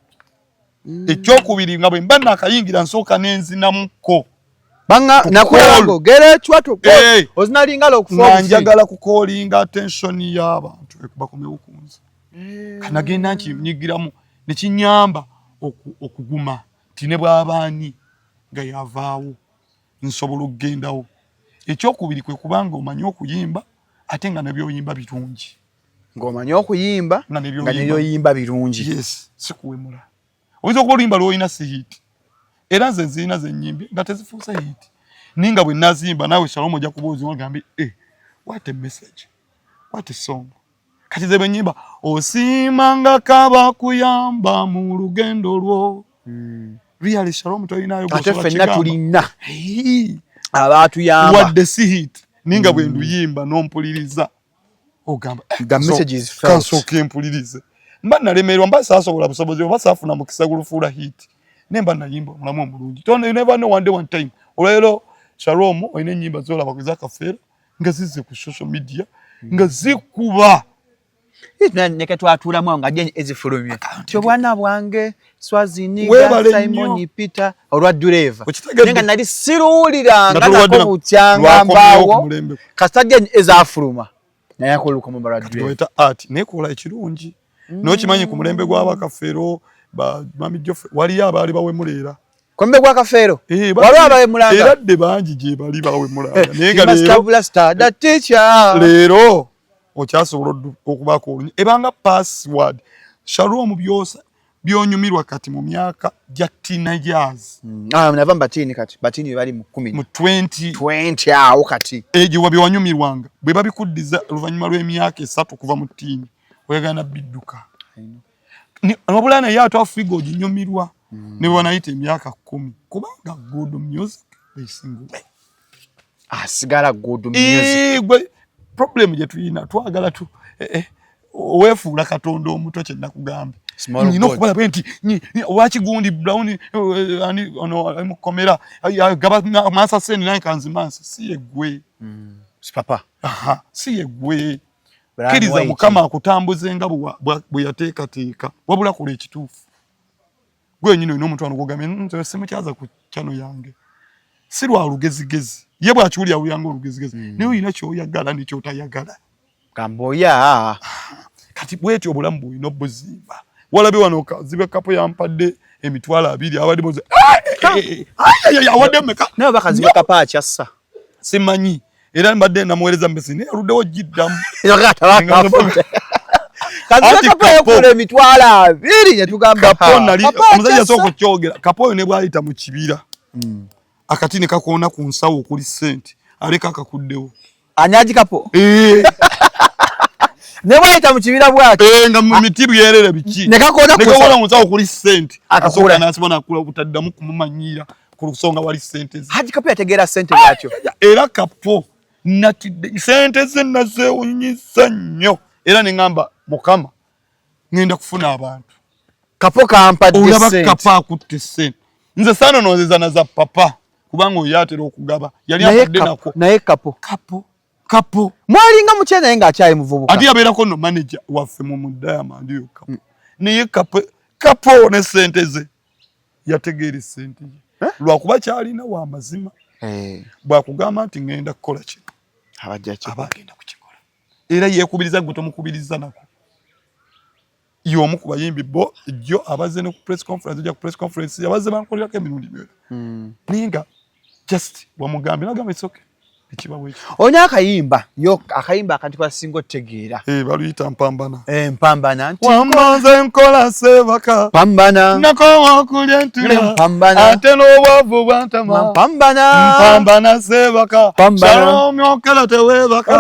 ekyokubiri nga bwe mba nakayingira nsooka nenzinamuko banga nakulango gere chwato ozinalingala okufa njagala kukolinga attention y'abantu ekubakomewo kunze kanagenda nkinyigiramu nekinyamba okuguma tine bw'abaani nga yavaawo nsobola okugendawo ekyokubiri kwe kubanga omanyi okuyimba ate nga nebyoyimba birungi ng'omanyi okuyimba nga nebyoyimba birungi yes sikuwemula oyinza okuba oluyimba lw'olina si hit era nze nzirina zennyimbi nga tezifuuse hit ninga bwe nazimba naawe Shalom ojja kubuuza ogambe what a message what a song kati ze bwennyimba osiimanga kaba kuyamba mu lugendo lwo really Shalom tolinayo ate ffenna tulina abaatuyamba wadde si hit ninga bwe nduyimba n'ompuliriza ogamba the message is felt kansooka empulirize mba nalemerwa mba saasobola busobozi oba saafuna mukisa gulufuula hit nemba nayimba omulamu omulungi you never know one time olwaleero Shalom olina ennyimba zolaba kwezakafeera nga zizze ku social media nga zikuba neke twatuulamu awo nga jeni ezifulumye ti obwana bwange Swaziniga Simon Peter olwa Dureva nenga nali siruwuliranga nako butyanga mbaawo kasita ezafuluma naye akoluka mu bara Dureva weta art nekola ekirungi n'okimanyi ku mulembe gw'abakafeero Mami Joffrey waliyo abaali bawemulera kombe gwa kafeero waliwo abawemulanga era dde bangi gye bali bawemulanga naye nga leero okyasobola okubaako olunyi ebanga password Shalom byosa byonyumirwa kati mu myaka gya teenagers nava mbatini kati batini bali mu 10 mu 20 awo kati egyo wabywanyumirwanga bwe babikuddiza oluvannyuma lw'emyaka 3 kuva mu ttiini oyagala bidduka wabula naye ate Africa oginyumirwa ne wanayita emyaka 10 kubanga good music esinga asigala good music problem gye tuyina twagala tu weefuula Katonda omuto kye nakugambye nina okubala bwe nti wakigundi Brown mukomera gaba mansa seni naye kanzimansa si yegwe papa si yegwe kkiriza Mukama akutambuze nga bwe yateekateeka wabula kola ekituufu gwe nyine olina omuntu anogogambye nze simukyaza ku kyano yange si lwa lugezigezi ye bw'akiwulira wuyanga olugezigezi naye olina kyoyagala nekyotayagala kamboya kati bwetyo obulamu bwolina obuzimba walabe wano zibe kapo yampadde emitwalo 2 abadde boze awadde meka naye bakazibe kapo akyassa simanyi era mbadde namuweereza mbesi naye aluddewo giddamu kazibe kapo yekula emitwalo 2 netugamba kapo nali omusajja sooka okyogera kapo oyo ne bwayita mu kibira akati ne kakoona ku nsawo okuli ssente aleka akakuddewo anyaji kapo ne bwayita mu kibira bwaki nga mu miti byerere biki ne kakona musawo kuli sente akasoka nasibona akula butaddamu kumumanyira ku lusonga wali sente Haji Kapo yategeera sente yakyo era Kapo nati sente ze nazewunyisa nnyo era ne ngamba mukama ngenda kufuna abantu Kapo kampadde sente olaba Kapo akutte sente nze sano nozeza na za papa kubanga oyatera okugaba yali akadde nako naye Kapo mwalinga mukyene naye ng'akyayi muvubuka ati yabeerako no manager waffe mu Diamond yo Kapo naye Kapo ne sente ze yategeera sente ye lwakuba kyalina wa mazima bwakugamba nti ngenda kukola kino abagenda kukikola era yeekubiriza gwe tomukubiriza nako y'omu ku bayimbi bo jjo abaze ne ku press conference ojja ku press conference yabaze bankolirako emirundi myona ninga just wamugambye nagamba it's okay ekibabu ekyo onya akayimba akantu kasinga otegeera baluyita mpambana mpambana nti wamaze nkola sebaka pambana nakowa okulya entula ate n'obwavu bwantama mpambana sebaka kyalomyokera tewebaka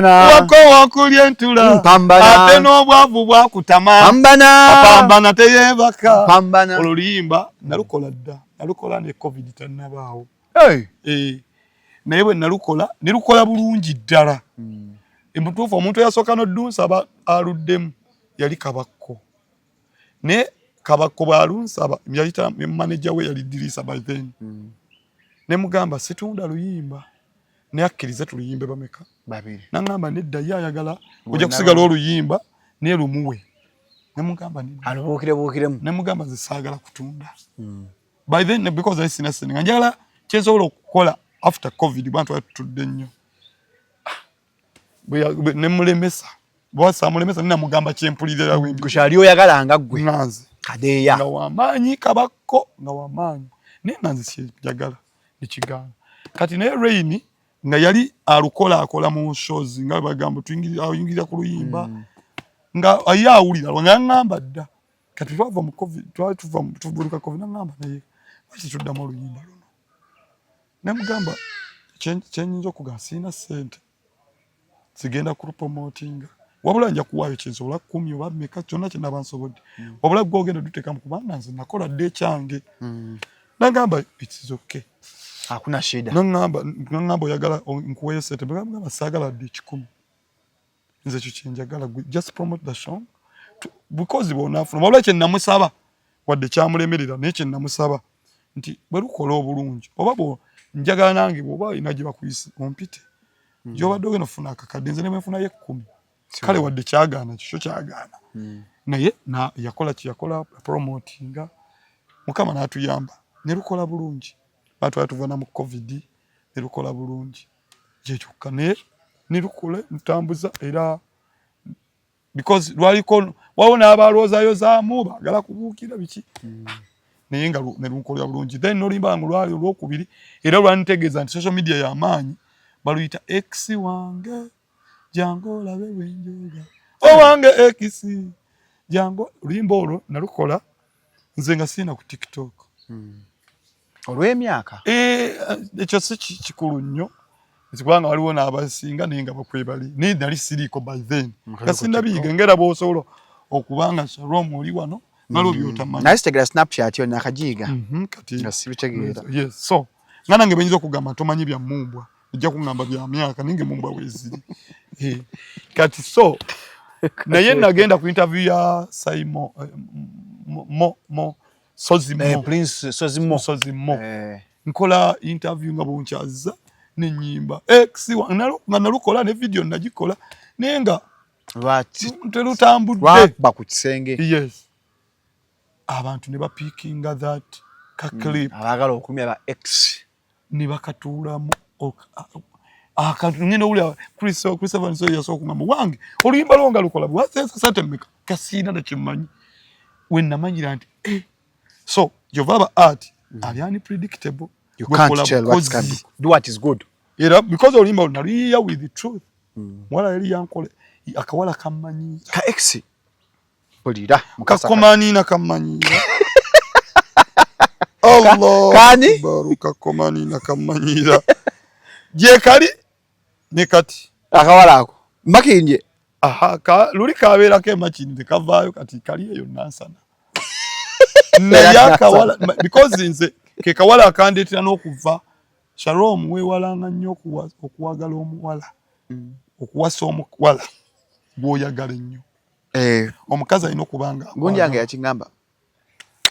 wakowa okulya entula ate n'obwavu bwakutama pambana teyebaka oluyimba nalukola dda nalukola ne covid tannabaawo naye bwe nalukola nelukola bulungi ddala emutuufu omuntu eyasooka n'oddunsaba aluddemu yali Kabakko ne Kabakko bw'alunsaba yayita manager we yali Dirisa by then ne mugamba situunda luyimba ne akkirize tuluyimbe bameka babiri nangamba nedda ye ayagala ojja kusigala oluyimba ne lumuwe ne mugamba buukiremu ne mugamba nze saagala kutunda by then because I sina sene njagala kyensobola okukola after covid bantu batudde nnyo ne mulemesa bwasa mulemesa nina mugamba kyempulirira wimbi kushali oyagala nga gwe nanze kadeya nga wamanyi Kabakko nga wamanyi ne nanze kyagala ekigana kati ne Rain nga yali alukola akola mu shows nga bagamba tuyingira ku luyimba nga ayawulira nga ngamba dda kati twava mu covid tuvubuka covid ngamba naye baki tuddamu oluyimba luno nemugamba kyenyinza okugamba sina sente sigenda ku promotinga wabula nja kuwaayo kyensobola 10 oba mmeka kyonna kye naba nsobodde wabula gwe ogenda duteekamu kubanga nze nakola dde ekyange nagamba it's okay hakuna shida nangamba oyagala nkuweeyo sente bagamba saagala dde 10 nze kyo kyenjagala just promote the song because bonaafuna wabula kye namusaba wadde kyamulemerera naye kye namusaba nti bwe lukola obulungi oba njagala nange bw'oba olina gye bakuyise ompite gy'obadde ogenda ofuna akakadde nze ne bwe nfunayo 10 kale wadde kyagaana kikyo kyagaana naye yakola kyeyakola promotinga mukama n'atuyamba ne lukola bulungi batwala tuvana mu covid ne lukola bulungi gyekyokka ne lukole ntambuza era because lwaliko wawo n'abalowoozayo zaamu baagala kubuukira biki naye nga ne lukolera bulungi then nolimba ngo lwali olwokubiri era lwanitegeeza nti social media y'amaanyi baluyita X wange jango labe wenjoga owange X jango lulimba olwo nalukola nze nga sina ku TikTok olw'emyaka ekyo si kikulu nnyo kubanga waliwo n'abasinga naye nga bakwebali naye nali siriiko by then nga sinnabiyiga ngera bw'osobola okubanga Shalom oli wano nalo byotamanyi naye sitegera Snapchat yo nakajiga kati nga sibitegeera yes so nga nange benyiza okugamba tomanyi bya mumbwa ojja kungamba bya myaka ninge mumbwa weziri kati so naye nagenda ku interview ya Saimo Sozimo Prince Sozimo nkola interview nga bonkyaza n'ennyimba X nga nalukola ne video nagikola naye nga terutambudde ku kisenge yes abantu ne bapikinga that clip abagala okumya ba X ne bakatuulamu akantu ngene uli Christopher Nsoyi yasooka kugamba wange oluyimba lwonga lukola bwasesa sente mmeka kasiina nakimmanyi we namanyira nti so Jovaba art ali unpredictable you can't tell what's coming do what is good era because oluyimba lunaluyiya with the truth mwala yali yankole akawala kammanyi ka X polira kakomaniina kammanyira Allah kani baruka komaniina kammanyira je kali ne kati akawala ako makindye aha luli kabeera ke machini tekavaayo kati kali eyo nansana nayakawala because nze ke kawala akandetera n'okuva Shalom weewalanga nnyo okuwagala omuwala okuwasa omuwala bw'oyagala ennyo omukazi alina okubanga gundi yange yakingamba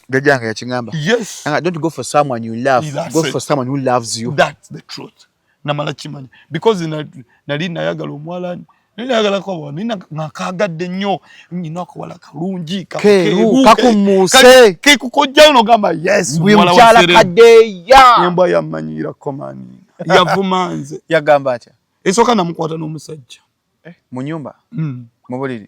gajanga yakingamba yes don't go for someone you love go for someone who loves you. That's the truth namala kimanya because nali nayagala omuwala nayagala ko nina nakagadde nnyo nyina akawala kalungi kakumuse ke kukojja no gamba yes muwala kadeya embwa yamanyira komani yavumanze yagamba atya esoka namukwata n'omusajja mu nyumba mu buliri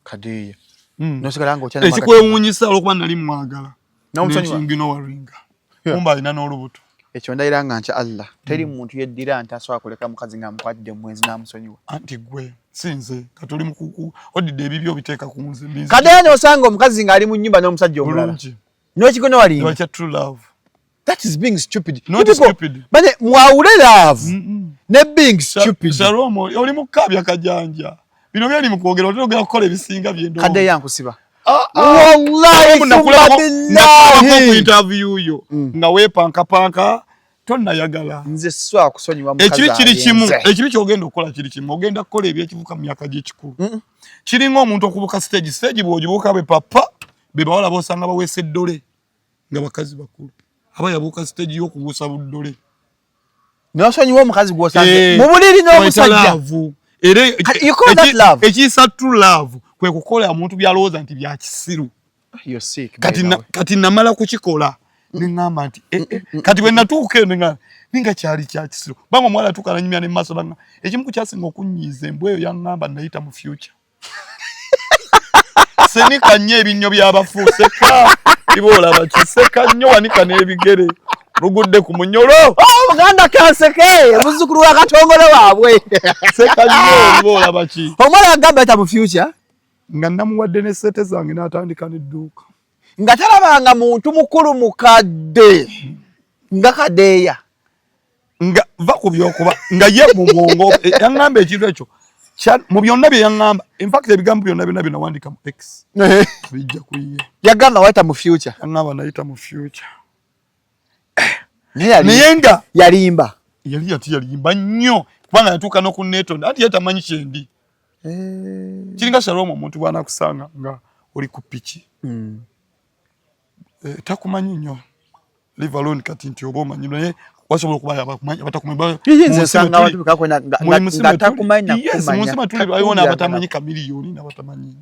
kadeya nosikala ngo cyane ekikwewunyisa okuba nali mwagala n'omusonyi waringa kumba ina n'olubuto ekyo ndayiranga nti Allah teri muntu yeddira nti aswa kuleka mukazi nga mukwadde mwezi namusonyiwa anti gwe sinze katoli mukuku odide ebibyo biteeka ku nze mbizi kadeya n'osanga omukazi nga ali mu nyumba n'omusajja omulala n'ekikono walinga lwakya true love. That is being stupid. Not stupid. But mwawule love ne being stupid. Shalom oli mukabya kajanja. Bino byali mukwogera otogera kukola ebisinga byendo. Kade yankusiba. Wallahi nakula ku interview yo nga wepanka tonna yagala. Nze swa kusonyiwa mukazi. Ekibi kyogenda okukola kiri kimu. Ogenda kukola ebyekivuka mu myaka gy'ekikulu. Kiringa omuntu okubuka stage bw'ogibuka be papa be bawala bosanga bawese ddole nga bakazi bakulu. Aba yabuka stage yo kubusa buddole. Nosonyiwa omukazi gwosanze mu buliri n'omusajja. You call that love? Ekisa true love kwe kukola omuntu byalooza nti bya kisiru. You're sick. Kati namala kukikola ningamba nti kati bwe natuuka ninga kyali kya kisiru. Banga mwala tukala nyimya ne maso banga ekimu kyasinga okunyiza embweyo yangamba ndayita mu future. Senika nnyo ebinnyo by'abafuuse ka ibola bakiseka nnyo wanika n'ebigere rugudde ku munyolo Muganda kanseke muzukuru wa katongole waabwe seka nnyo ibola baki omwana agamba ata mu future nga namuwadde ne sete zange n'atandika n'edduuka nga talabanga muntu mukulu mukadde nga kadeya nga va ku byokuba nga ye mu bwongo yangamba ekintu ekyo mu byonna bye yangamba in fact ebigambo byonna nawandika mu X bijja kuyiye yagamba waita mu future yangamba nayita mu future nayenga yalimba yalimba nnyo kubanga yatuuka n'oku netonda ati yatamanyi kyendi kiringa Shalom omuntu bw'anakusanga nga oli ku piki takumanyi nnyo live alone kati nti oba omanyi naye wasobola okuba batakumanyi nsanga abantu bikakwena nga takumanya kumanya ayona abatamanyi kamiliyoni n'abatamanyi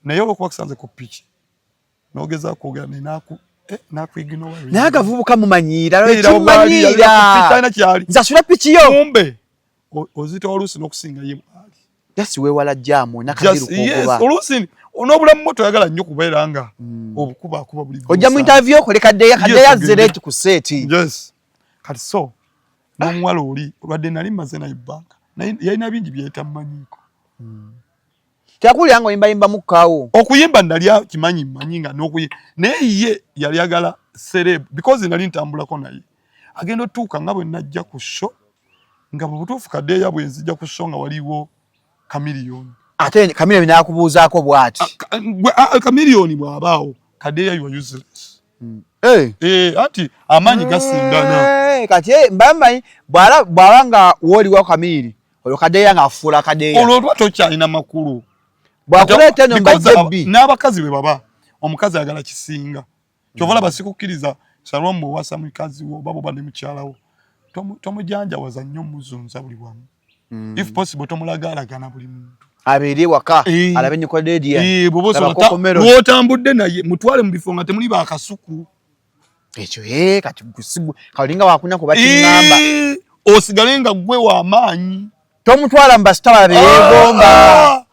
naye olwokuba kusanze ku piki n'ogeza kwogera nakuignore naye agavubuka mumanyira nzasula piki yo kumbe ozita oluusi n'okusinga ye bwali yasi weewala jamu nakadiru kugoba oluusi onobulamu moto yagala nnyo kubeera nga obukuba buli ojja mu interview okole kadeya zereti ku seti yes kati so n'omuwala oli olwadde nali maze naye ebbanga yalina bingi byetamanyiko kyakulya ngo yimba mukawo okuyimba nali kimanyi manyinga n'okuyimba naye ye yali agala celeb because nali ntambulako naye agenda otuuka nga bwe najja ku show nga mu butuufu kadeya bwe nzija ku show nga waliwo kamiliyoni ate kamiliyoni nakubuuzaako bw'ati kamiliyoni bw'abaawo kadeya you are useless ati amanyi gasindana kati mbamanyi bw'aba nga woliwo kamiri olwo kadeya ng'afuula kadeya olwo lwa tokyalina makulu bwakuleeta eno mbajjebbi n'abakazi bwe baba omukazi agala kisinga kyova olaba sikukkiriza Shalom owasa mukazi wo oba boba ne mukyala wo tomujanjawaza nnyo muzunza buli wamu if possible tomulagaalagana buli muntu abeere waka alabe Nikodediya bw'otambudde naye mutwale mu bifo nga temuli baakasuku ekyo kati gusibu kalinga wakunya kuba kiŋŋamba osigale nga gwe w'amaanyi tomutwala mu basitala beegomba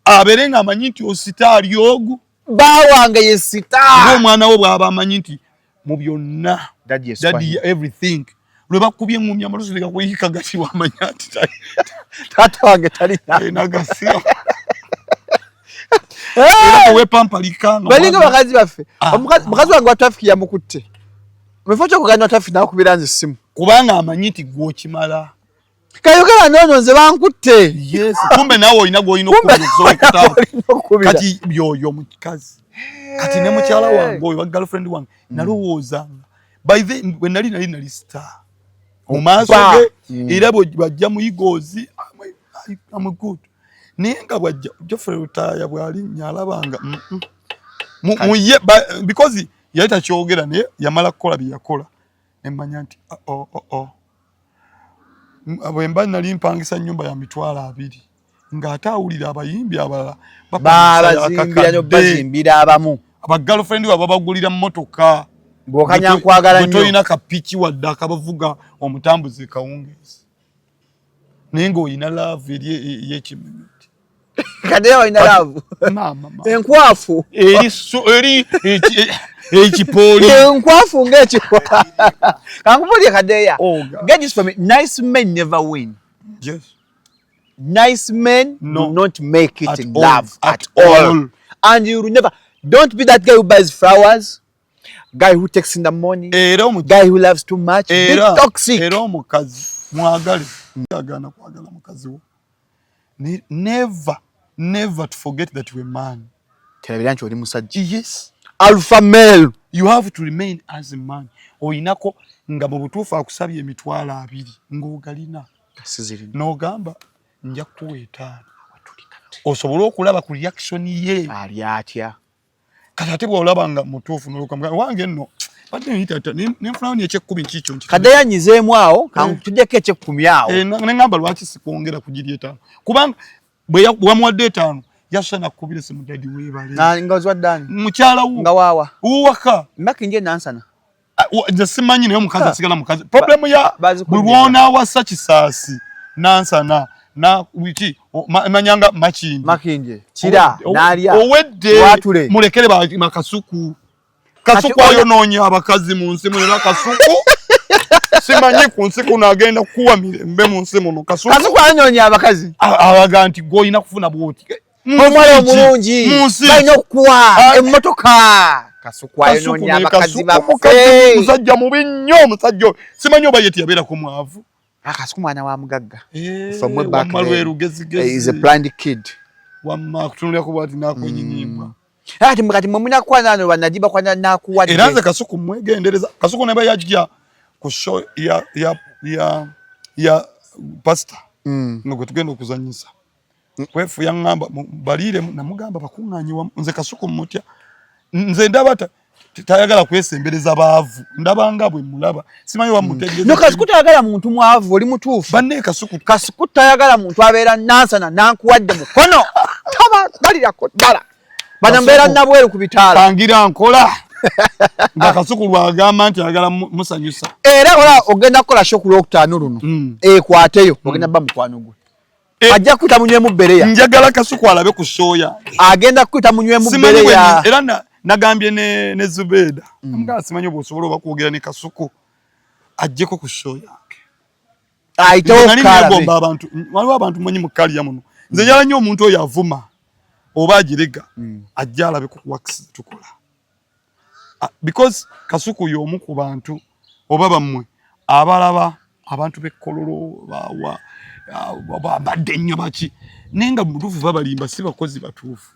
abeere nga amanyi nti ositaali ogu baawange ye sita ng'omwana wo bw'aba amanyi nti mu byonna daddy everything lwe bakubye eŋŋumya amalusu gakuyiika gati wamanya nti taata wange talina nagasira era wepampalika balinga bakazi baffe mukazi wange wa traffic yamukutte mufo kyokugana wa traffic nakubira nze essimu kubanga amanyi nti gw'okimala Kayogera nono nze bankutte. Yes, kumbe nawe olina gw'olina okukubira. Kati yoyo mukazi. Kati ne mukyala wange oyo wa girlfriend wange nalowoozanga. By then when nali star. Mu maaso ge era bw'ajja mu Eagles I'm good. Naye nga bw'ajja Geoffrey Rutaya bw'ali nyalabanga. Because yali takyogera naye yamala kukola bye yakola. Emmanya nti bwemba nali mpangisa nnyumba ya mitwalo 2 ng'ate awulira abayimbi abalala bazimbira abamu aba girlfriend wabo bagulira mmotoka ng'okanya nkwagala nnyo toyina kapiki wadde akabavuga omutambuze kawungeezi naye ng'olina love eri y'ekimimiti Kadeya olina love enkwafu eri ekipooli enkwafu ng'ekikwa kankubulye Kadeya get this from me. Nice men never win. Yes. Nice men do not make it in love at all. all. And you will never. Don't be that guy who buys flowers, guy who takes in the money, guy who loves too much. Be toxic. Era omukazi mwagale agana kwagala mukazi wo. Never to forget that you're a man. Telebirancho oli musajja. Yes. Alpha male. You have to remain as a man. Oyinako nga mu butuufu akusabye emitwalo 2 ng'ogalina. N'ogamba nja kuwa 5. Osobola okulaba ku reaction ye. Ali atya. Kati ate bw'olaba nga mutuufu n'olukamga wange nno badde niyita n'enfulawo eky'ekkumi kikyo. Kadeya nyizeemu awo kantuddeko eky'ekkumi awo. Ne ngamba lwaki sikwongera kugiri 5 kubanga bwe wamuwadde 5 yasana kubire simu dadi weebale. Nga ozwaddani. Mukyala wo. Nga waawa. Uwaka. Maki nje nansana. Nze simanyi naye omukazi asigala mukazi. Problem ya bulwona wassa kisaasi nansana na wiki manyanga makindi. Makinje. Kira n'alya. Owedde watule. Mulekere bakasuku. Kasuku ayonoonya abakazi mu nsi muno kasuku. Simanyi ku nsi kuno agenda kuwa mirembe mu nsi muno kasuku. Kasuku ayonoonya abakazi. Abaga nti goyina kufuna bwoti. Omwana omulungi balina okuwa emmotoka. Kasuku ayonoonya abakazi baffe. Musajja mubi nnyo omusajja. Simanyi oba yeti yabeera ku mwavu. Kasuku mwana wa mugagga. From way back then. He's a blind kid. Wamma kutunulya ku bwati nakunyinyimbwa. Ati mukati mmuna kwa nano banajiba kwa nakuwadde. Era nze Kasuku mwegendereza. Kasuku neba yajja ku show ya pastor. Ngo tugenda okuzanyisa. Kwefu yangamba balire namugamba bakunganyi nze Kasuku mmutya. Nze ndabata tayagala kwesembereza baavu. Ndabanga bwe mulaba. Simanyi wa mutegereza. No Kasuku tayagala muntu mwavu oli mutuufu. Banne Kasuku tayagala muntu abeera nansana nankuwadde mukono. Taba balira ko dala. Bana mbeera nabweru ku bitaala. Tangira nkola. Nga Kasuku lwagamba nti ayagala musanyusa. Era ola ogenda kukola show ku Lwokutaano luno. Ekwateyo ogenda bba mukwano gwe. Ajja kuta munywemu bbereya. Njagala Kasuku alabe ku show ya. Agenda kuta munywemu bbereya. Era nagambye ne Zubeda. Mga simanyi obosobola bakwogera ne Kasuku. Ajjeko ku show yake. Aitewo kala. Waliwo abantu mwenye mukali ya muno. Nze njala nnyo omuntu oyo avuma. Oba agirega. Ajja alabe ku wax tukola. Because Kasuku y'omu ku bantu oba bammwe abalaba abantu b'ekkololo badde nnyo baki nenga mutuufu babalimba si bakozi batuufu.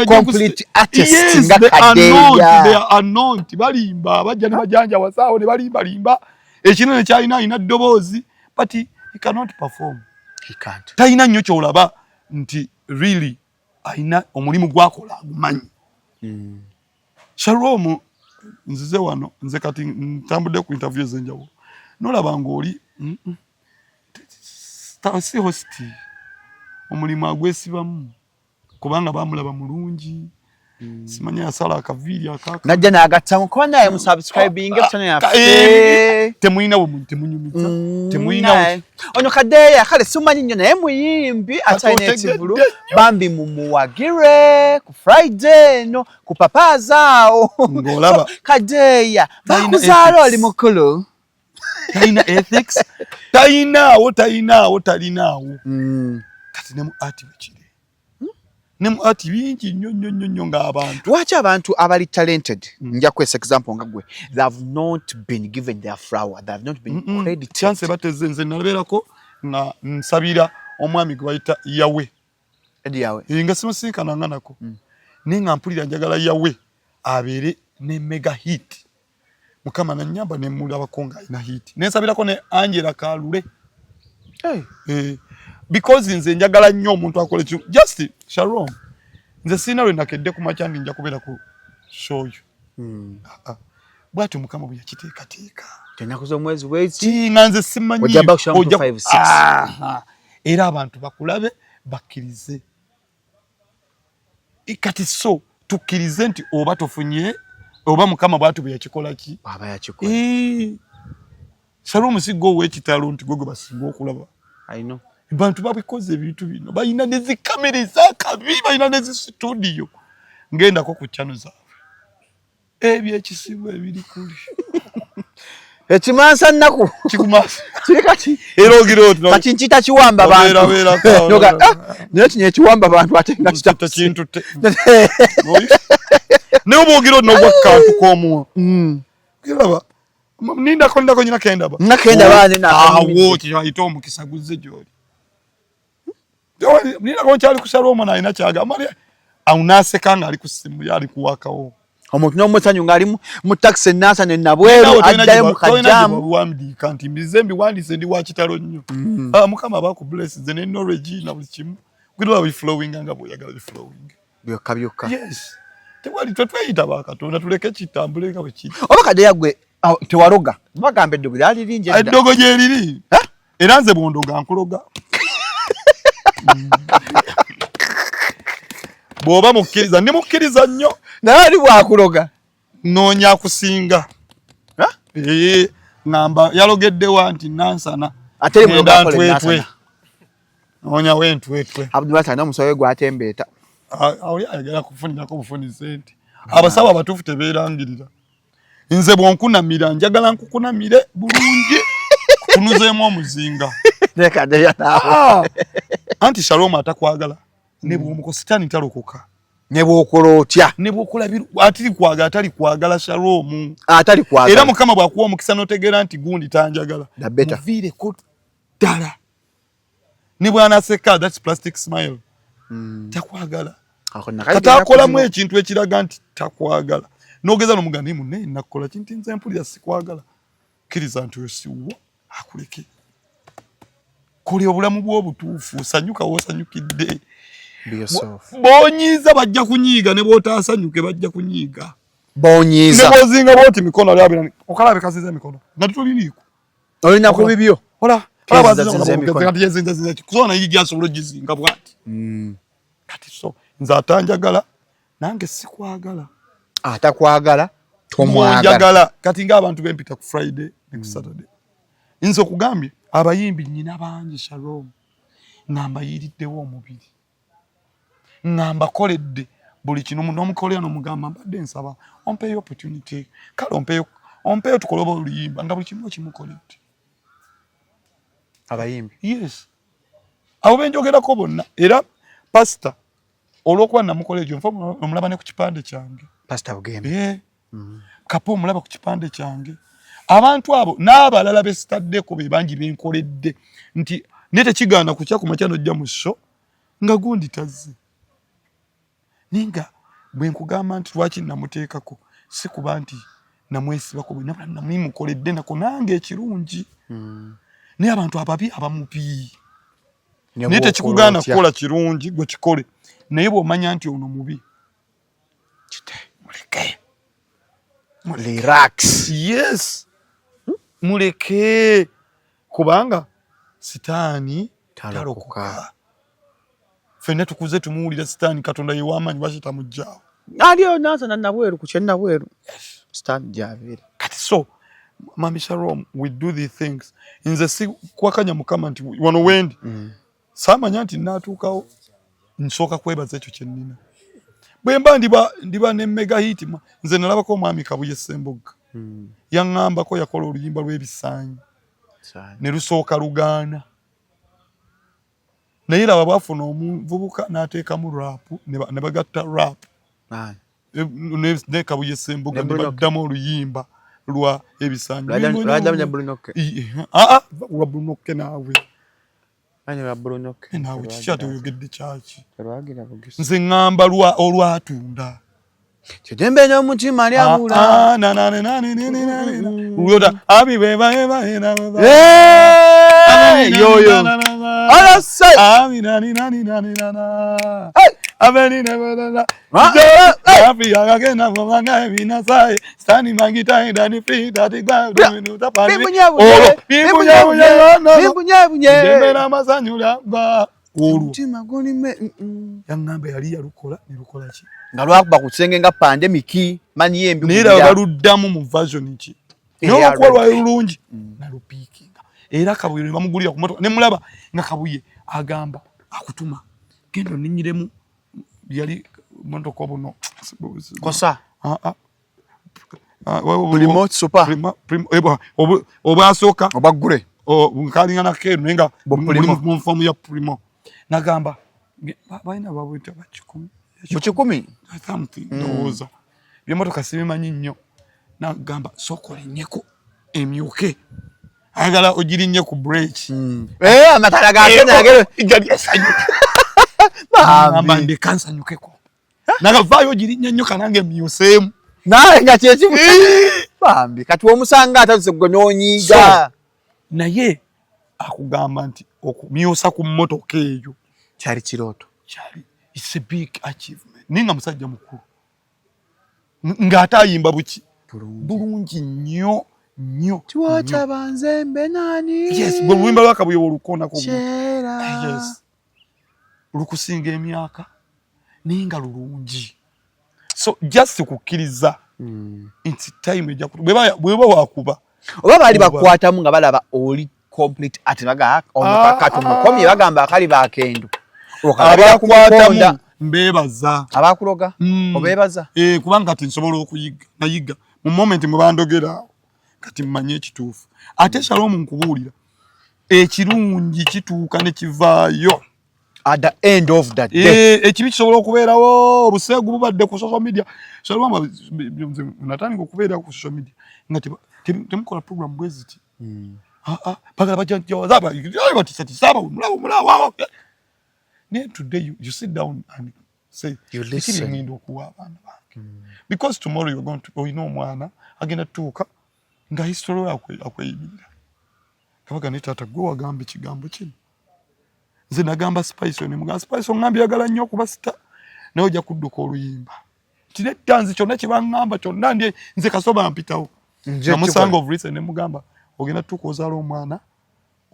Complete artist nga Kadeya. They are not balimba bajja ne bajanja wasaawo ne balimba ekinene kyalina alina ddoboozi but he cannot perform. He can't. Talina nnyo kyolaba nti really alina omulimu gwakola agumanyi. Shalom nzize wano nze kati ntambudde ku interview zenjawo nolaba ng'oli si hosti omulimu agwesibamu kubanga bamulaba mulungi simanyi asala akaviiri akaka najja n'agattamu kuba naye musubscribing channel yaffe temulina bwe temunyumiza temulina ono Kadeya kale simanyi nnyo naye muyimbi atalina ekivulu bambi mumuwagire ku Friday no ku papazaawo ng'olaba Kadeya bakuzaala oli mukulu talina ethics talinawo talinaawo kati ne mu ati bekire mu ati bingi nnyo ng'abantu. Lwaki abantu abali talented, nja kwesa example nga gwe, they have not been given their flower, they have not been credited. Chance bateze nze nalaberako nga nsabira omwami gwe bayita Yawe. Edi Yawe. Nga simusinkana nga nako. Ninga mpulira njagala Yawe abeere ne mega hit. Mukama na nyamba ne mulaba konga ina hit. Nensabirako ne Angela Kalule. Because nze njagala nnyo omuntu akole kyo. Just Sharon. Nze sina lwe nakedde ku machandi nja kubeera ku show you. Bwatu Mukama bwe yakiteekateeka. Tenakuzo mwezi wezi. Tinga nze simanyi. Ojaba kushamu 5-6. Era abantu bakulabe bakkirize. Kati so tukkirize nti oba tofunye oba Mukama bwatu bwe yakikola ki? Baba yakikola. Sharon musigo w'ekitalo nti gogo basinga okulaba. I know. Bantu babikoze ebintu bino. Bayina nezi kamera zakabi, bayina nezi studio. Ngenda ko ku channel zaabwe. Ebyekisibu ebiri kuli. Ekimansa nnaku. Kikumasa. Kati. Erogiro no. Kati nchita kiwamba bantu. Wera ka. Noga. Niyo kinye kiwamba bantu ate nga kitata kintu te. Ne obogiro no wakantu komu. Kiraba. Ninda konda ko nyina kenda ba. Nakenda bane na. Wo kiyito omukisaguze joli. Nina ko cyali kusharoma na ina kyaga amali aunase kanga ali kusimu yali kuwakawo. Omuntu no mutanyu ngali mu taxi nasa ne nabweru addaye mu kajamu wamdi kanti mbizembi wandise ndi wakitalo nnyo. Mukama baku bless ze ne knowledge na buli kimu. Kugira we flowing nga bo yagala flowing. Byoka. Yes. Tewali twetweyita bakatonda tuleke kitambule nga bwe kiti. Obakade yagwe tewaroga. Bagambe eddogo lyali linje dda. Eddogo gye liri. Era nze bondoga nkuloga. Boba mukkiriza ndi mukkiriza nnyo. Nali bwakuloga. Noonya kusinga. Ngamba yalogedde wanti nansana. Ateri mu ntwetwe. Noonya wentwetwe. Abdullah na musowe gwa atembeeta. Awuli ayagala kufunira ko bufuni sente. Abasawo abatufu tebeerangirira. Nze bwonkunamira njagala nkukunamire bulungi. Kunuzeemu omuzinga. Leka deya nawe. Anti Shalom atakwagala. Ne bw'omuko sitani talokoka. Ne bw'okola otya. Ne bw'okola atali kwagala atali kwagala Shalom. Atali kwagala. Era Mukama bw'akuwa omukisa n'otegeera nti gundi tanjagala. Muviireko ddala. Ne bw'anaseka that's plastic smile. Takwagala. Katakolamu ekintu ekiraga nti takwagala. N'ogeza n'omugamba munne nakukola kintu nze mpulira sikwagala. Kkiriza nti osiwo akuleke. Kuli obulamu bw'obutuufu osanyuka w'osanyukidde. Bonyiiza bajja kunyiiga ne bw'otaasanyuke bajja kunyiiga. Bonyiiza. Ne bw'ozinga bw'oti mikono lyabira okalabe kasiza emikono. Nga tutoliriiko. Olina ku bibyo. Hola. Kuzona yigi asobola gizinga bwati. Kati so nze atanjagala nange sikwagala. Atakwagala tomwagala. Njagala kati ng'abantu bempita ku Friday ne ku Saturday. Nze okugambye abayimbi nnyina bangi Shalom. Ngamba yiriddewo omubiri. Ngamba koledde buli kino n'omukolera n'omugamba mbadde nsaba ompeeyo opportunity. Kale ompeeyo tukole oluyimba nga buli kimu kimukoledde. Abayimbi. Yes. Abo benjogerako bonna era pastor olwokuba namukola ekyo nfa omulaba ne ku kipande kyange. Pastor Bugembe. Kapo omulaba ku kipande kyange. Abantu abo n'abalala besitaddeko be bangi benkoledde nti nete kigaana kukya ku makyano jja mu show nga gundi tazze. Ninga bwe nkugamba nti lwaki namuteekako si kuba nti namwesibako bwe nabula namukoledde nako nange ekirungi. Naye abantu ababi abamubi. Nete kikugaana kukola kirungi gwe kikole. Naye bw'omanya nti ono mubi. Kite muleke. Relax. Yes. Muleke. Kubanga sitaani talokoka. Fenne tukuze tumuwulira sitaani Katonda ye w'amaanyi lwaki tamuggyaawo. Aliyo nansa na nabweru ku kyennabweru. Sitaani gy'abeera. Kati so Mami Shalom, we do these things. Nze si kwakanya Mukama nti wano wendi. Saamanya nti naatuukawo nsooka kwebaza ekyo kye nnina. Bwe mba ndiba ne mega hit nze nalabako omwami Kabuye Ssemboga. Yaŋŋambako yakola oluyimba lw'ebisaanyi. Ne lusooka lugaana. naye laba bafuna omuvubuka n'ateeka mu rap ne bagatta rap ne Kabuye Ssembuga ne baddamu oluyimba lwa ebisanyu wa Brunoke naawe naawe kikyate oyogedde kyaki nze ŋŋamba olwatunda Kitembe n'omutima lyabula Luyota abi beba yoyo alasai abi nani abeni nebala abi agena mwanga binasai stani mangita ndani frida tigba minuta pali bibunyabunye dembera masanyula ba umutima gonime yangamba yali yalukola nilukola ki nga lwakuba ku kisenge nga pandemic manyi yembi nira baluddamu mu version ki n'okukolwa bulungi nalupiikinga era Kabuye bamugulira ku moto ne mulaba nga Kabuye agamba akutuma gendo ninyiremu yali motoka buno kosa remote super obwasoka obagure nkalinga na keru nenga mu form ya primo nagamba baina babwita bachikumi Muchikumi something ndoza byemotoka sibimanyi nnyo nagamba sokole nyeko emyuke agala ogiri nnyo ku break amatala ga Kenya agero igali asanyu bambi kansa nyukeko nagavayo ogiri nnyo kanange myusemu naye nga kyekimu bambi kati omusanga atazze gwe n'onyiga naye akugamba nti okumyusa ku motoka eyo kyali kirooto kyali it's a big achievement ninga musajja mukuru ng'atayimba buki bulungi nnyo Tiwata banzembe nani yes bwe lwimba lwa Kabuye olukona ko yes lukusinga emyaka ninga lulungi so just kukkiriza nti time ejja bweba wakuba oba bali bakwatamu nga balaba oli complete ati baga omukakatu mukomye bagamba akali bakendo abakwatamu mbebaza abakuloga obebaza kubanga ati nsobola okuyiga nayiga mu moment mwe bandogera kati mmanye ekituufu ate Shalom nkubuulira ekirungi kituuka ne kivaayo at the end of that day ekibi kisobola okubeerawo obuseegu bubadde ku social media Shalom natandika okubeera ku social media nga temukola program bweziti pagala bajanjawaza batisatisaaba mulabo today you sit down and say you listen because tomorrow you're going to omwana agenda tuuka nga history akweyibirira kabaga ne taata gwe wagamba ekigambo kino nze nagamba Spice ne mugamba Spice ngambye yagala nnyo okuba sita naye ojja kudduka oluyimba nti nettanzi kyonna kye baŋŋamba kyonna ndi nze kasoba mpitawo namusanga of recent ne mugamba ogenda tuuka ozaala omwana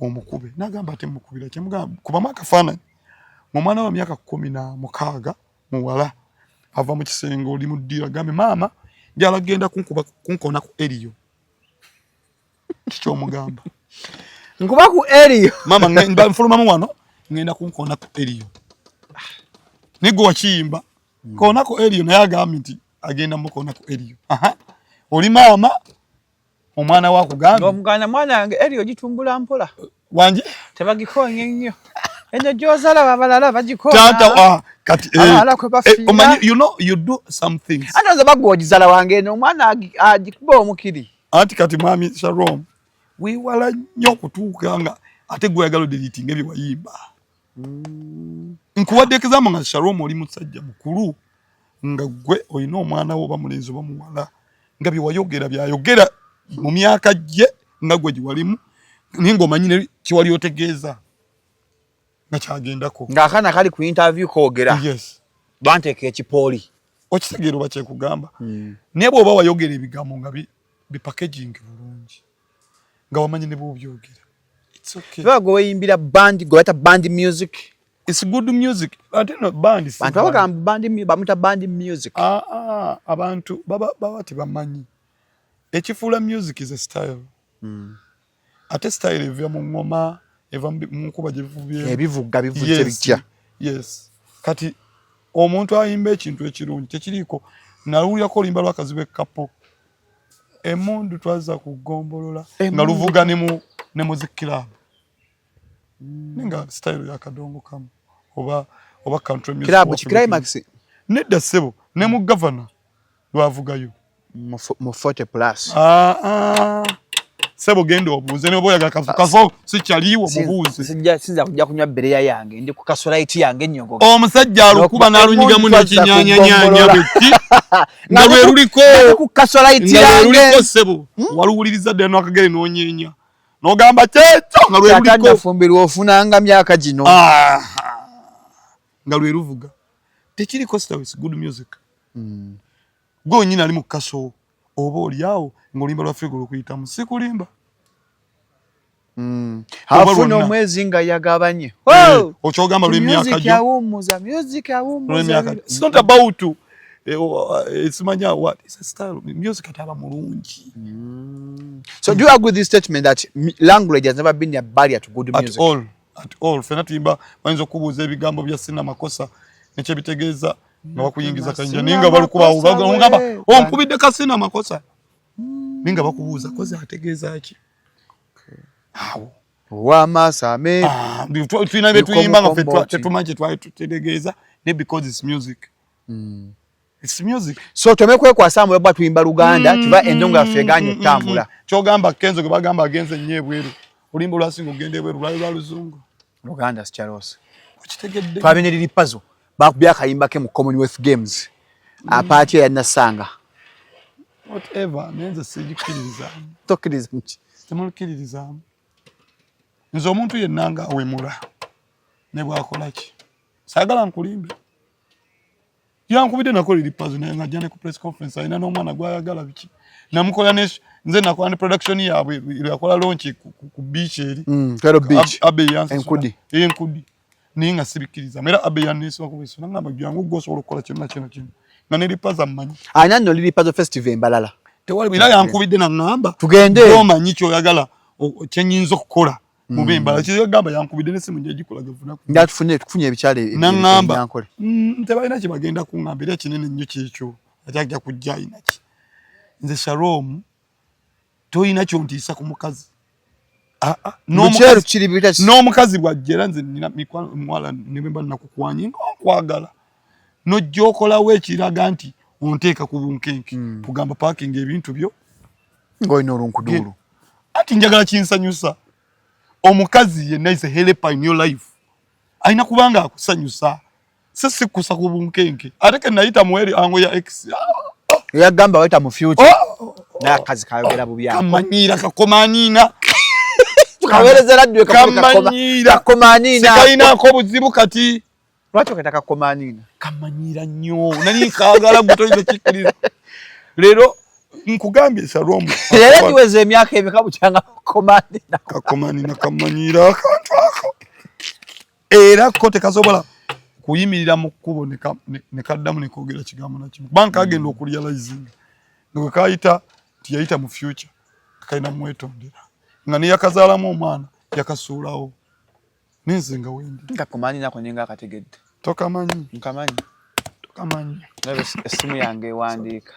omukube nagamba ate mukubira kye mugamba kubamu akafaananyi omwana wa myaka 16 muwala ava mu kisenge oli muddira agambe maama njala genda kunkona ku Eriyo kikyomugamba nkuba ku Eriyo mama mba nfulumamu wano ngenda kunkona ku Eriyo nigo wakiyimba kona ku Eriyo naye agambye nti agenda mukona ku Eriyo oli maama omwana wakugamba omuganda mwana yange Eriyo gitumbula mpola wanje tebagikonye nnyo eno gyozala babalala bagikona tata kati you do some things anaza bagwojizala wange eno omwana agikuba omukiri anti kati mami Shalom wiwala nnyo kutuuka nga ate gwe oyagala deleting ebyo wayimba nkuwadde example nga Shalom oli musajja mukulu nga gwe olina omwana wo bamulenzi oba muwala nga bye wayogera byayogera mu myaka gye nga gwe giwalimu naye ng'omanyi ne kiwali otegeeza nga kyagendako ng'akaana kali ku interview koogera yes banteeka ekipooli okitegeera oba kyekugamba naye bw'oba wayogera ebigambo nga bipackaging bulungi nga wamanyi ne bw'obyogera it's okay gwe weyimbira band gwe bayita band music it's good music ate no band bantu abagamba band bamuta band music abantu baba tebamanyi ekifuula music is a style ate style eva mu ngoma eva mu nkuba gye ebivuga bivudde bijja yes kati omuntu ayimba ekintu ekirungi tekiriiko nalulirako olimba lwakazi b'ekapo emundu twaza kugombolola nga luvuga ne muzikirabu Ninga style ya kadongo kama oba country music. Kirabu Climax. Nedda sebo ne mu governor lwavugayo. Mu 40 plus. Sebo gendo obuze ne oboyaga kaso sikyaliwo mubuze. Sinza kujja kunywa bereya yange ndi ku kasolite yange nyongo. Omusajja alukuba nalunyigamu n'ekinyanya beti. Nga lwe luliko ku kasolite yange. Luliko sebo. Waluwuliriza ddeno akagere n'onyenya. Nogamba kyekyo nga lwe luliko. Tafumbirwa ofunanga myaka gino. Nga lwe luvuga. Tekiriko style good music. Go nyina ali mu kaso. Oba oliawo ng'olimba lwa figure okuyitamu sikulimba. Hafuna omwezi nga yagabanye. Okyogamba lw'emyaka gyo. Music yawumuza. It's not about it's manya what it's a style music ataba mulungi. So do you agree with this statement that language has never been a barrier to good music? At all. Fena timba bayinza okubuuza ebigambo bya sina makosa nekye bitegeeza nga bakuyingiza kanja ninga balikuba ngamba onkubidde kasina makosa ninga bakubuuza koze ategeeza ki awo wa masame twina betuyimba nga fetwa tetumanyi twali tutegeeza ne because it's music. It's music. So tumekwekwa we bwa tuyimba Luganda tuba endonga feganye tambula kyogamba Kenzo gwe bagamba agenze nyebweru olimba lwasinga ogende bweru lwa luzungu Luganda sikyalose kitegedde twabene lili puzzle bakubya kayimba ke mu Commonwealth Games apati ya nasanga whatever nenze sijikiriza tokiriza nchi temulukiriza nzo omuntu yennanga awemula ne bwakola ki sagala nkulimbe yankubide nako lili puzzle naye ngajja ku press conference ayina n'omwana gwayagala biki namukola nze nakola ne production yaabwe yakola launch ku beach eri Kero beach abe yansi enkudi ninga sibikiriza mera abe yanisi bakubisa ngamba gyangu gosobola okukola kyonna nga ne lipaza mmanyi ananno lili puzzle festival embalala tewali bila yankubide na ngamba tugende goma nyicho oyagala kyenyinza okukola mubembala kigamba yankubide ne simu njagikola gavuna tufunye ebikyale nangamba tebalina kibagenda kungambira kinene nnyo kyekyo atyajja kujja inaki nze Shalom toyina kyontiisa ku mukazi n'omukazi bwajjera nze nina mwala nebemba nakukwanye nkwagala nojjokolawo ekiraga nti onteeka ku bunkenke kugamba parking ebintu byo ngoyina olunkudulu ati njagala kinsanyusa omukazi yenna is a helper in your life aina kubanga akusanyusa sisi kusa ku bunkenke ate ke nayita mweri ango ya x yagamba waita mu future na kazi kayogera bubyako kamanyira kakomanina tukawereza radio kakomanina sikaina ko buzibu kati lwaki okataka komanina kamanyira nnyo nani kaagala gutoize kikiriza lero nkugambye Shalom era niweze emyaka ebikabu kyanga kakomanina kamanyira akantu ako era ko tekasobola kuyimirira mu kkubo ne kaddamu ne koogera kigambo na kimu banka agenda okurealizing ngo kayita tiyayita mu future kaina mwetondera nga ne yakazaalamu omwana yakasuulawo ninzenga wendi nkakomanyi nako ninga akategedde tokamanyi esimu yange wandiika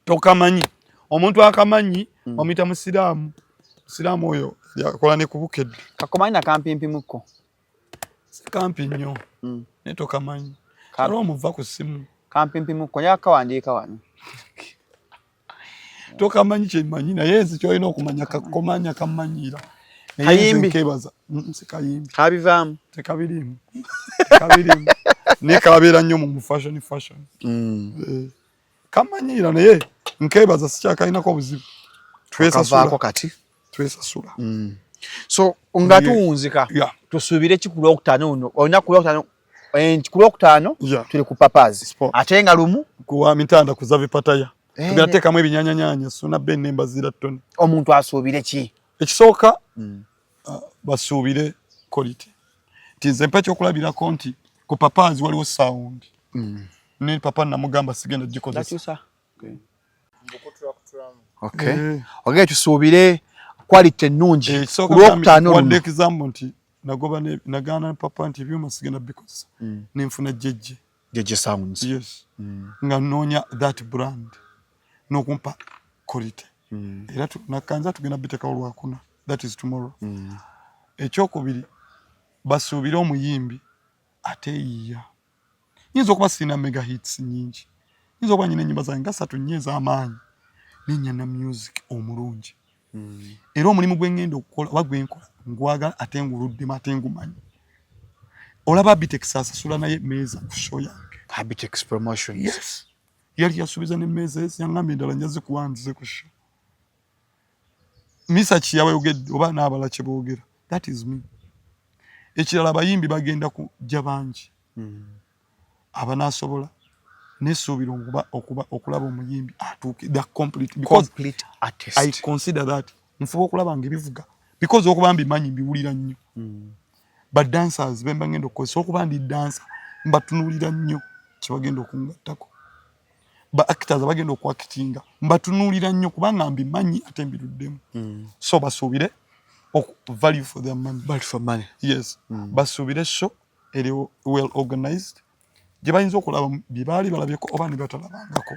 tokamanyi omuntu akamanyi omuyita musiraamu oyo yakola ne kubukedde kakomanyi nakampimpimuko kampi nnyo ne tokamanyi kale omuva ku simu kampimpimuko yakawandiika wano tokamanyi kyemanyi naye nsi kyolina okumanya kakomanya kamanyira kayimbi kebaza sikayimbi kabivaamu tekabirimu ne kabeera nnyo mu fashion kamanyira naye nkebaza sikyakalinako obuzibu twesasula kati twesasula so nga tuwunzika tusuubire ki ku lwokutaano uno olina ku lwokutaano tuli ku papazi ate nga lumu kuwa mitanda kuzavi pataya tugateekamu ebinyanyanyanya sona benemba zira ttoni omuntu asuubire ki ekisooka basuubire quality nti mpa ekyokulabirako nti ku papazi waliwo sound ne papa namugamba sigenda gikozesa ogenda tusuubire quality ennungi ku lwokutaano wadde example nti nagaana papa nti ebyuma sigenda bikozesa nenfuna jeje sounds yes nga noonya that brand n'okumpa quality era nakanza tugenda biteekawo lwakuna that is tomorrow ekyokubiri basuubire omuyimbi ate yiya nyinza okuba sina mega hits nyingi nyinza okuba nyina ennyimba zange nga 3 nnyo ez'amaanyi nenya na music omulungi era omulimu gwe ngenda okukola oba gwe nkola ngwagala ate nguluddemu ate ngumanyi olaba Bitex asasula naye meeza ku show yange Habitex Promotions. yes yali yasuubiza ne meeza ezi yangambye endala njaze kuwandize ku show misa kiyawayogedde oba n'abala kye boogera that is me ekirala abayimbi bagenda kujja bangi abanaasobola nesuubira okulaba omuyimbi atuuke the complete artist. I consider that nfuba okulaba ng'ebivuga because okuba mbimanyi mbiwulira nnyo ba dancers bemba ngenda okukozesa okuba ndi dancer mbatunuulira nnyo kyebagenda okungattako ba actors bagenda okwakitinga mbatunuulira nnyo kubanga mbimanyi ate mbiruddemu so basuubire value for their money. Value for money. Yes. Basuubire show eri well organized gye bayinza okulaba bye baali balabyeko oba ne batalabangako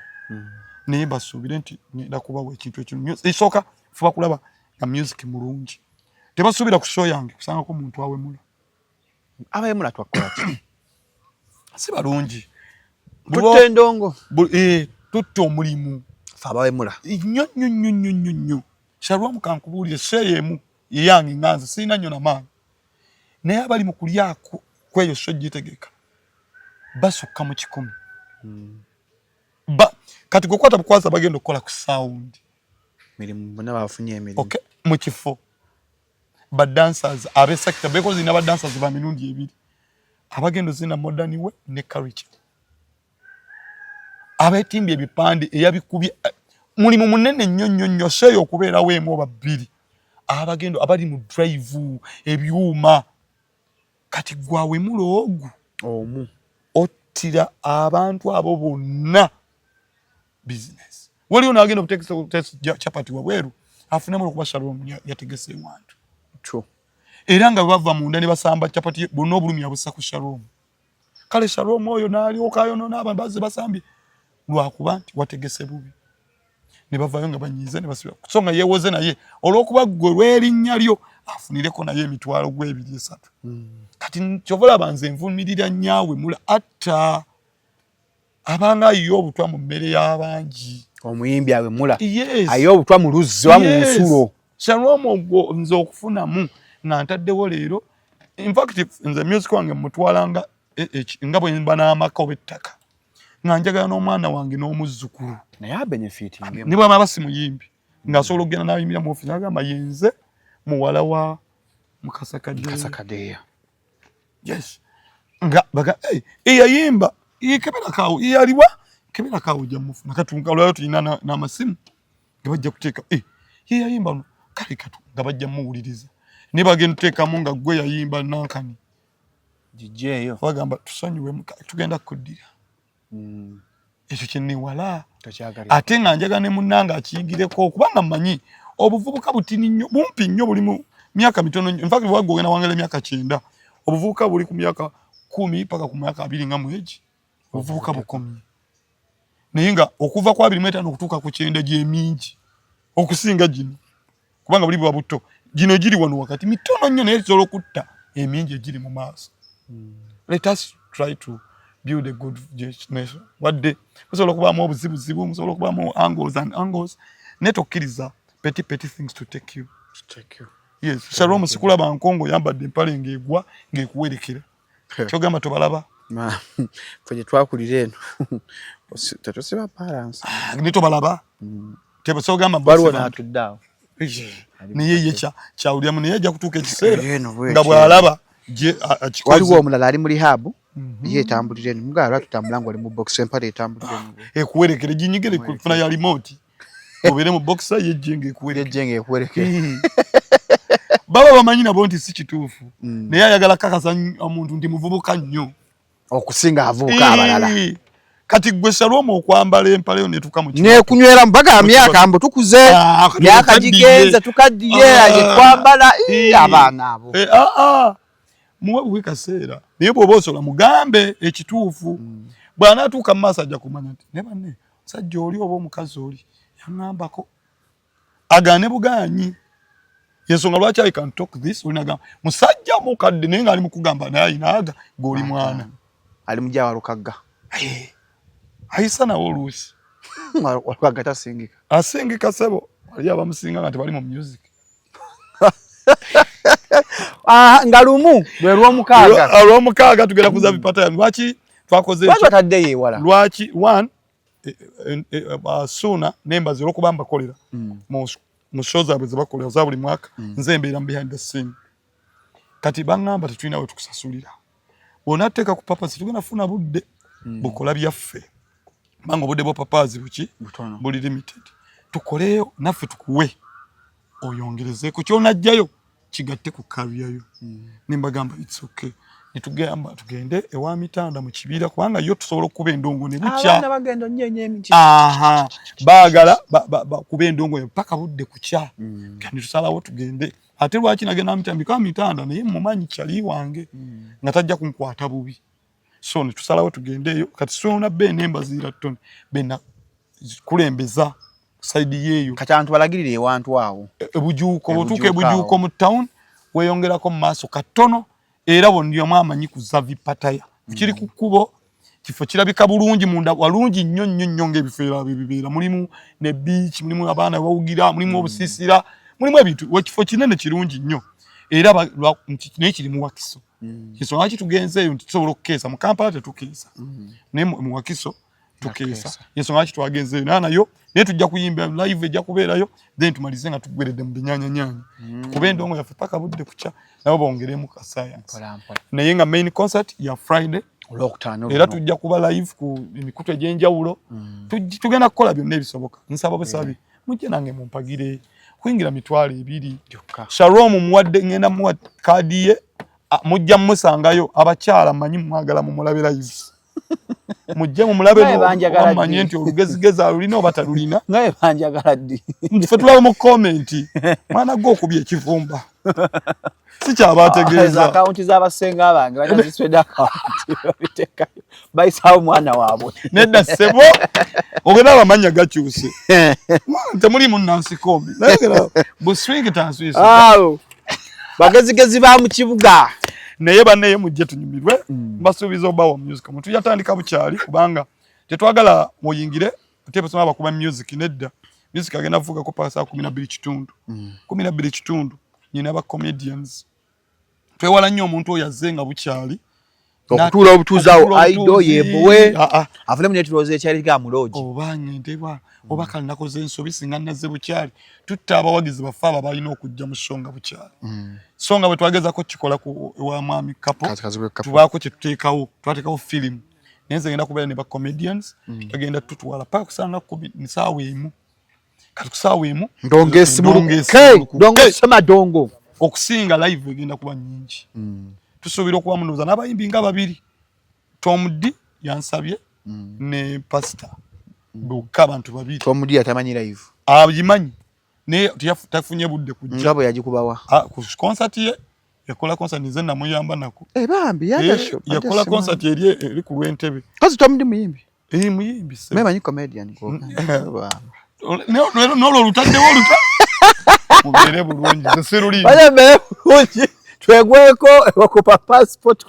naye basuubire nti ngenda kubawa ekintu ekino esooka fuba kulaba nga music mulungi tebasuubira ku show yange kusangako omuntu awemula Abawemula twakola ki si balungi tutte endongo tutte omulimu fe abawemula nnyo Shalom kankubuulire seeyemu yeyange nganze sirina nnyo namaanyi naye abali mu kulyako kweyo so gitegeka basukka mu 10 kati gokwata bukwaza bagenda okukola ku sound mirimu bonna bafunye emirimu okay mu kifo ba dancers abe sector because ina ba dancers ba mirundi ebiri abagendo zina modern we ne culture abetimbi ebipande eyabikubye mulimu munene nnyo seeyo okubeera weemu babiri abagendo abali mu drive ebyuma kati gwawe muloogu omu ottira abantu abo bonna business waliwo n'agenda okuteekesa chapati wabweru afunemu okuba Shalom yategese wantu true era nga bava munda ne basamba chapati bonna obulumi abussa ku Shalom kale Shalom oyo n'alyokayo n'abantu bazze basambye lwakuba nti wategese bubi ne bavayo nga banyiize ne basubira kusonga yeewoze naye olw'okuba gwe lw'erinnya lyo afunireko naye emitwalo gw'ebiri esatu kati kyovola banze nvumirira nnyawe mula atta abanga ayiyo obutwa mu mmere y'abangi omuyimbi awe mula yes. ayiyo obutwa mu luzzi wa mu nsulo Shalom ogwo nze okufunamu nga ntaddewo leero in fact nze music wange mutwalanga nga bwe mba n'amaka oba ettaka nga njagala n'omwana wange n'omuzzukulu naye abenefiting ne bw'aba basimuyimbi ng'asobola okugenda n'ayimira mu ofisi agamba yenze muwala wa Mukasakadeya yes nga baga eyayimba kebera kawo yaliwa kebera kawo jamufuna katunga olwayo tulina n'amasimu nga bajja kuteeka yayimba no kale katu nga bajja muwuliriza ne bagenda tuteekamu nga gwe yayimba nankani jijeyo bagamba tusonyiwe tugenda kuddira ekyo kyennewala ate nga njaga ne munnanga akiyingireko okubanga mmanyi obuvubuka butini nnyo bumpi nnyo buli mu myaka mitono nnyo infact bwagogenda wangala emyaka 9 obuvubuka buli ku myaka 10 paka ku myaka 2 nga mweji obuvubuka bukomye naye nga okuva kwa 25 okutuuka ku 9 gy'emingi okusinga gino kubanga buli bwa buto gino giri wano wakati mitono nnyo naye kisobola okutta emingi egiri mu maaso let us try to build a good nation wadde musobola okubaamu obuzibuzibu musobola okubaamu angles naye tokkiriza petty things to take you yes Shalom sikulaba nkongo yambadde empale ng'egwa ng'ekuwerekera kyogamba tobalaba fwe twakulira eno tetosiba balance ne tobalaba tebasogamba baliwo n'atuddeawo naye ye kyawuliramu naye ajja kutuuka ekiseera nga bw'alaba waliwo omulala ali mu rehab ye etambulira eno mugala lwatutambula ng'oli mu box empale etambulira eno ekuwerekere ginyigire kufuna ya remote obeere mu boxa yejje ng'ekuwerekere baba bamanyi nabo nti si kituufu naye ayagala kakasa omuntu nti muvubuka nnyo okusinga avubuka abalala kati gwe Shalom okwambala empale netuka mu nekunywera mbaga myaka mbo tukuze myaka gigenze tukaddiye aje twambala abaana abo muwe bwe kaseera naye bw'oba osobola mugambe ekituufu bw'anaatuuka mu maaso ajja kumanya nti ne banne musajja oli oba omukazi oli yaŋŋambako agaane bugaanyi Yensonga lwaki I can talk this unaga musajja mukadde nenga ali mukugamba naye inaga goli mwana ali mujja walukaga ayisa na olusi walukaga tasingika asingika sebo ali abamusinga nga tebali mu music ngalumu lwe lw'omukaaga tugenda kuza bipata lwaki twakoze ekyo batadde ye wala lwaki one sooner nemba zero kubamba kolera mu shows zaabwe ze bakolera za buli mwaka nze mbeera behind the scene kati bangamba tetulina we tukusasulira onateeka ku papazi tugenda funa budde bukola byaffe bango budde bwo papazi buki buli limited tukoleyo naffe tukuwe oyongereze ku kyonajjayo kigatte ku kabyayo nimbagamba it's okay nitugamba tugende ewa mitanda mu kibira kubanga yo tusobola okuba endongo ne bucha abana bagenda nyenye emiti baagala kuba endongo paka budde kucha kandi tusalawo tugende ate lwaki nagenda mitambika mitanda naye mumanyi kyali wange nga tajja kunkwata bubi so nitusalawo tugendeyo kati sona be nemba zira ton bena kulembeza side yeyo kati abantu balagirire ewantu awo ebujuuko botuke ebujuuko mu town weyongerako mu maaso katono era bonnyo mwamanyi kuza vipataya kiri ku kkubo kifo kirabika bulungi munda walungi nnyo nnyo nnyo ng'ebifeera bibeera mulimu ne beach mulimu abaana bawugira mulimu obusisira mulimu ebintu ekifo kinene kirungi nnyo era n'ekiri mu Wakiso kiso lwaki tugenzeeyo tusobola okukeesa mu Kampala tetukeesa naye mu Wakiso tukeesa ensonga lwaki twagenzeeyo nayo naye tujja kuyimba live ejja kubeerayo then tumalize nga tugweredde mu binyanyanyanya tukube endongo yaffe paka budde kucha nabo bongeremu ka science naye nga main concert ya Friday era tujja kuba live ku emikutu egy'enjawulo tugenda kukola byonna ebisoboka nsaba busabi mujje nange mumpagire kuyingira 200 Shalom muwadde ngenda muwa kadi ye mujja musangayo abakyala manyi mwagala mu mulabe live mujje mu mulabe no manyi nti olugezigeza alulina oba talulina ngaye banjagala ddi ffe tulaba mu comment mwana go okubye ekivumba si kyabategeeza akaunti z'abasenga abange balina ziswedde akaunti babitekayo bayisawo mwana waabwe nedda ssebo ogenda abamanya gakyuse temuli munnansi kombi nayegera buswingi tanswisi awo bagezigezi ba mu kibuga naye baneye mujje tunyumirwe basuubiza obawa music muntu yatandika bukyali kubanga tetwagala muyingire ate basoma bakuba music nedda music agenda vuga ko pasa 12 kitundu 12 kitundu nyina ba comedians twewala nnyo omuntu oyazenga bukyali okutuula obutuuzawo aido yebowe avule mu netiroze ekyali ga muloji obanye ndebwa oba kali nakoze ensobi singa naze bukyali tutta abawagizi bafa aba balina okujja mu songa bukyali songa bwe twageza ko kikola ku wa mwami kapo tubako kituteekawo twateekawo film nenze ngenda kubeera ne ba comedians bagenda tutwala paka kusanga ku nisaawe emu kati kusaawe emu ndongesi ndongesi madongo okusinga live egenda kuba nyingi tusuubira okuba munoza n'abayimbi nga babiri Tom D yansabye ne pastor bokka abantu babiri Tom D atamanyi live abimanyi ne tafunye budde kujja njabo yagikubawa ku concert ye yakola concert nize namuyamba nako bambi yadasho yakola concert eri ku Lwentebe kazi Tom D muyimbi muyimbi se mema nyi comedian ko no lutaddewo mubere bulungi nseruli bale bulungi twegweko okupa passport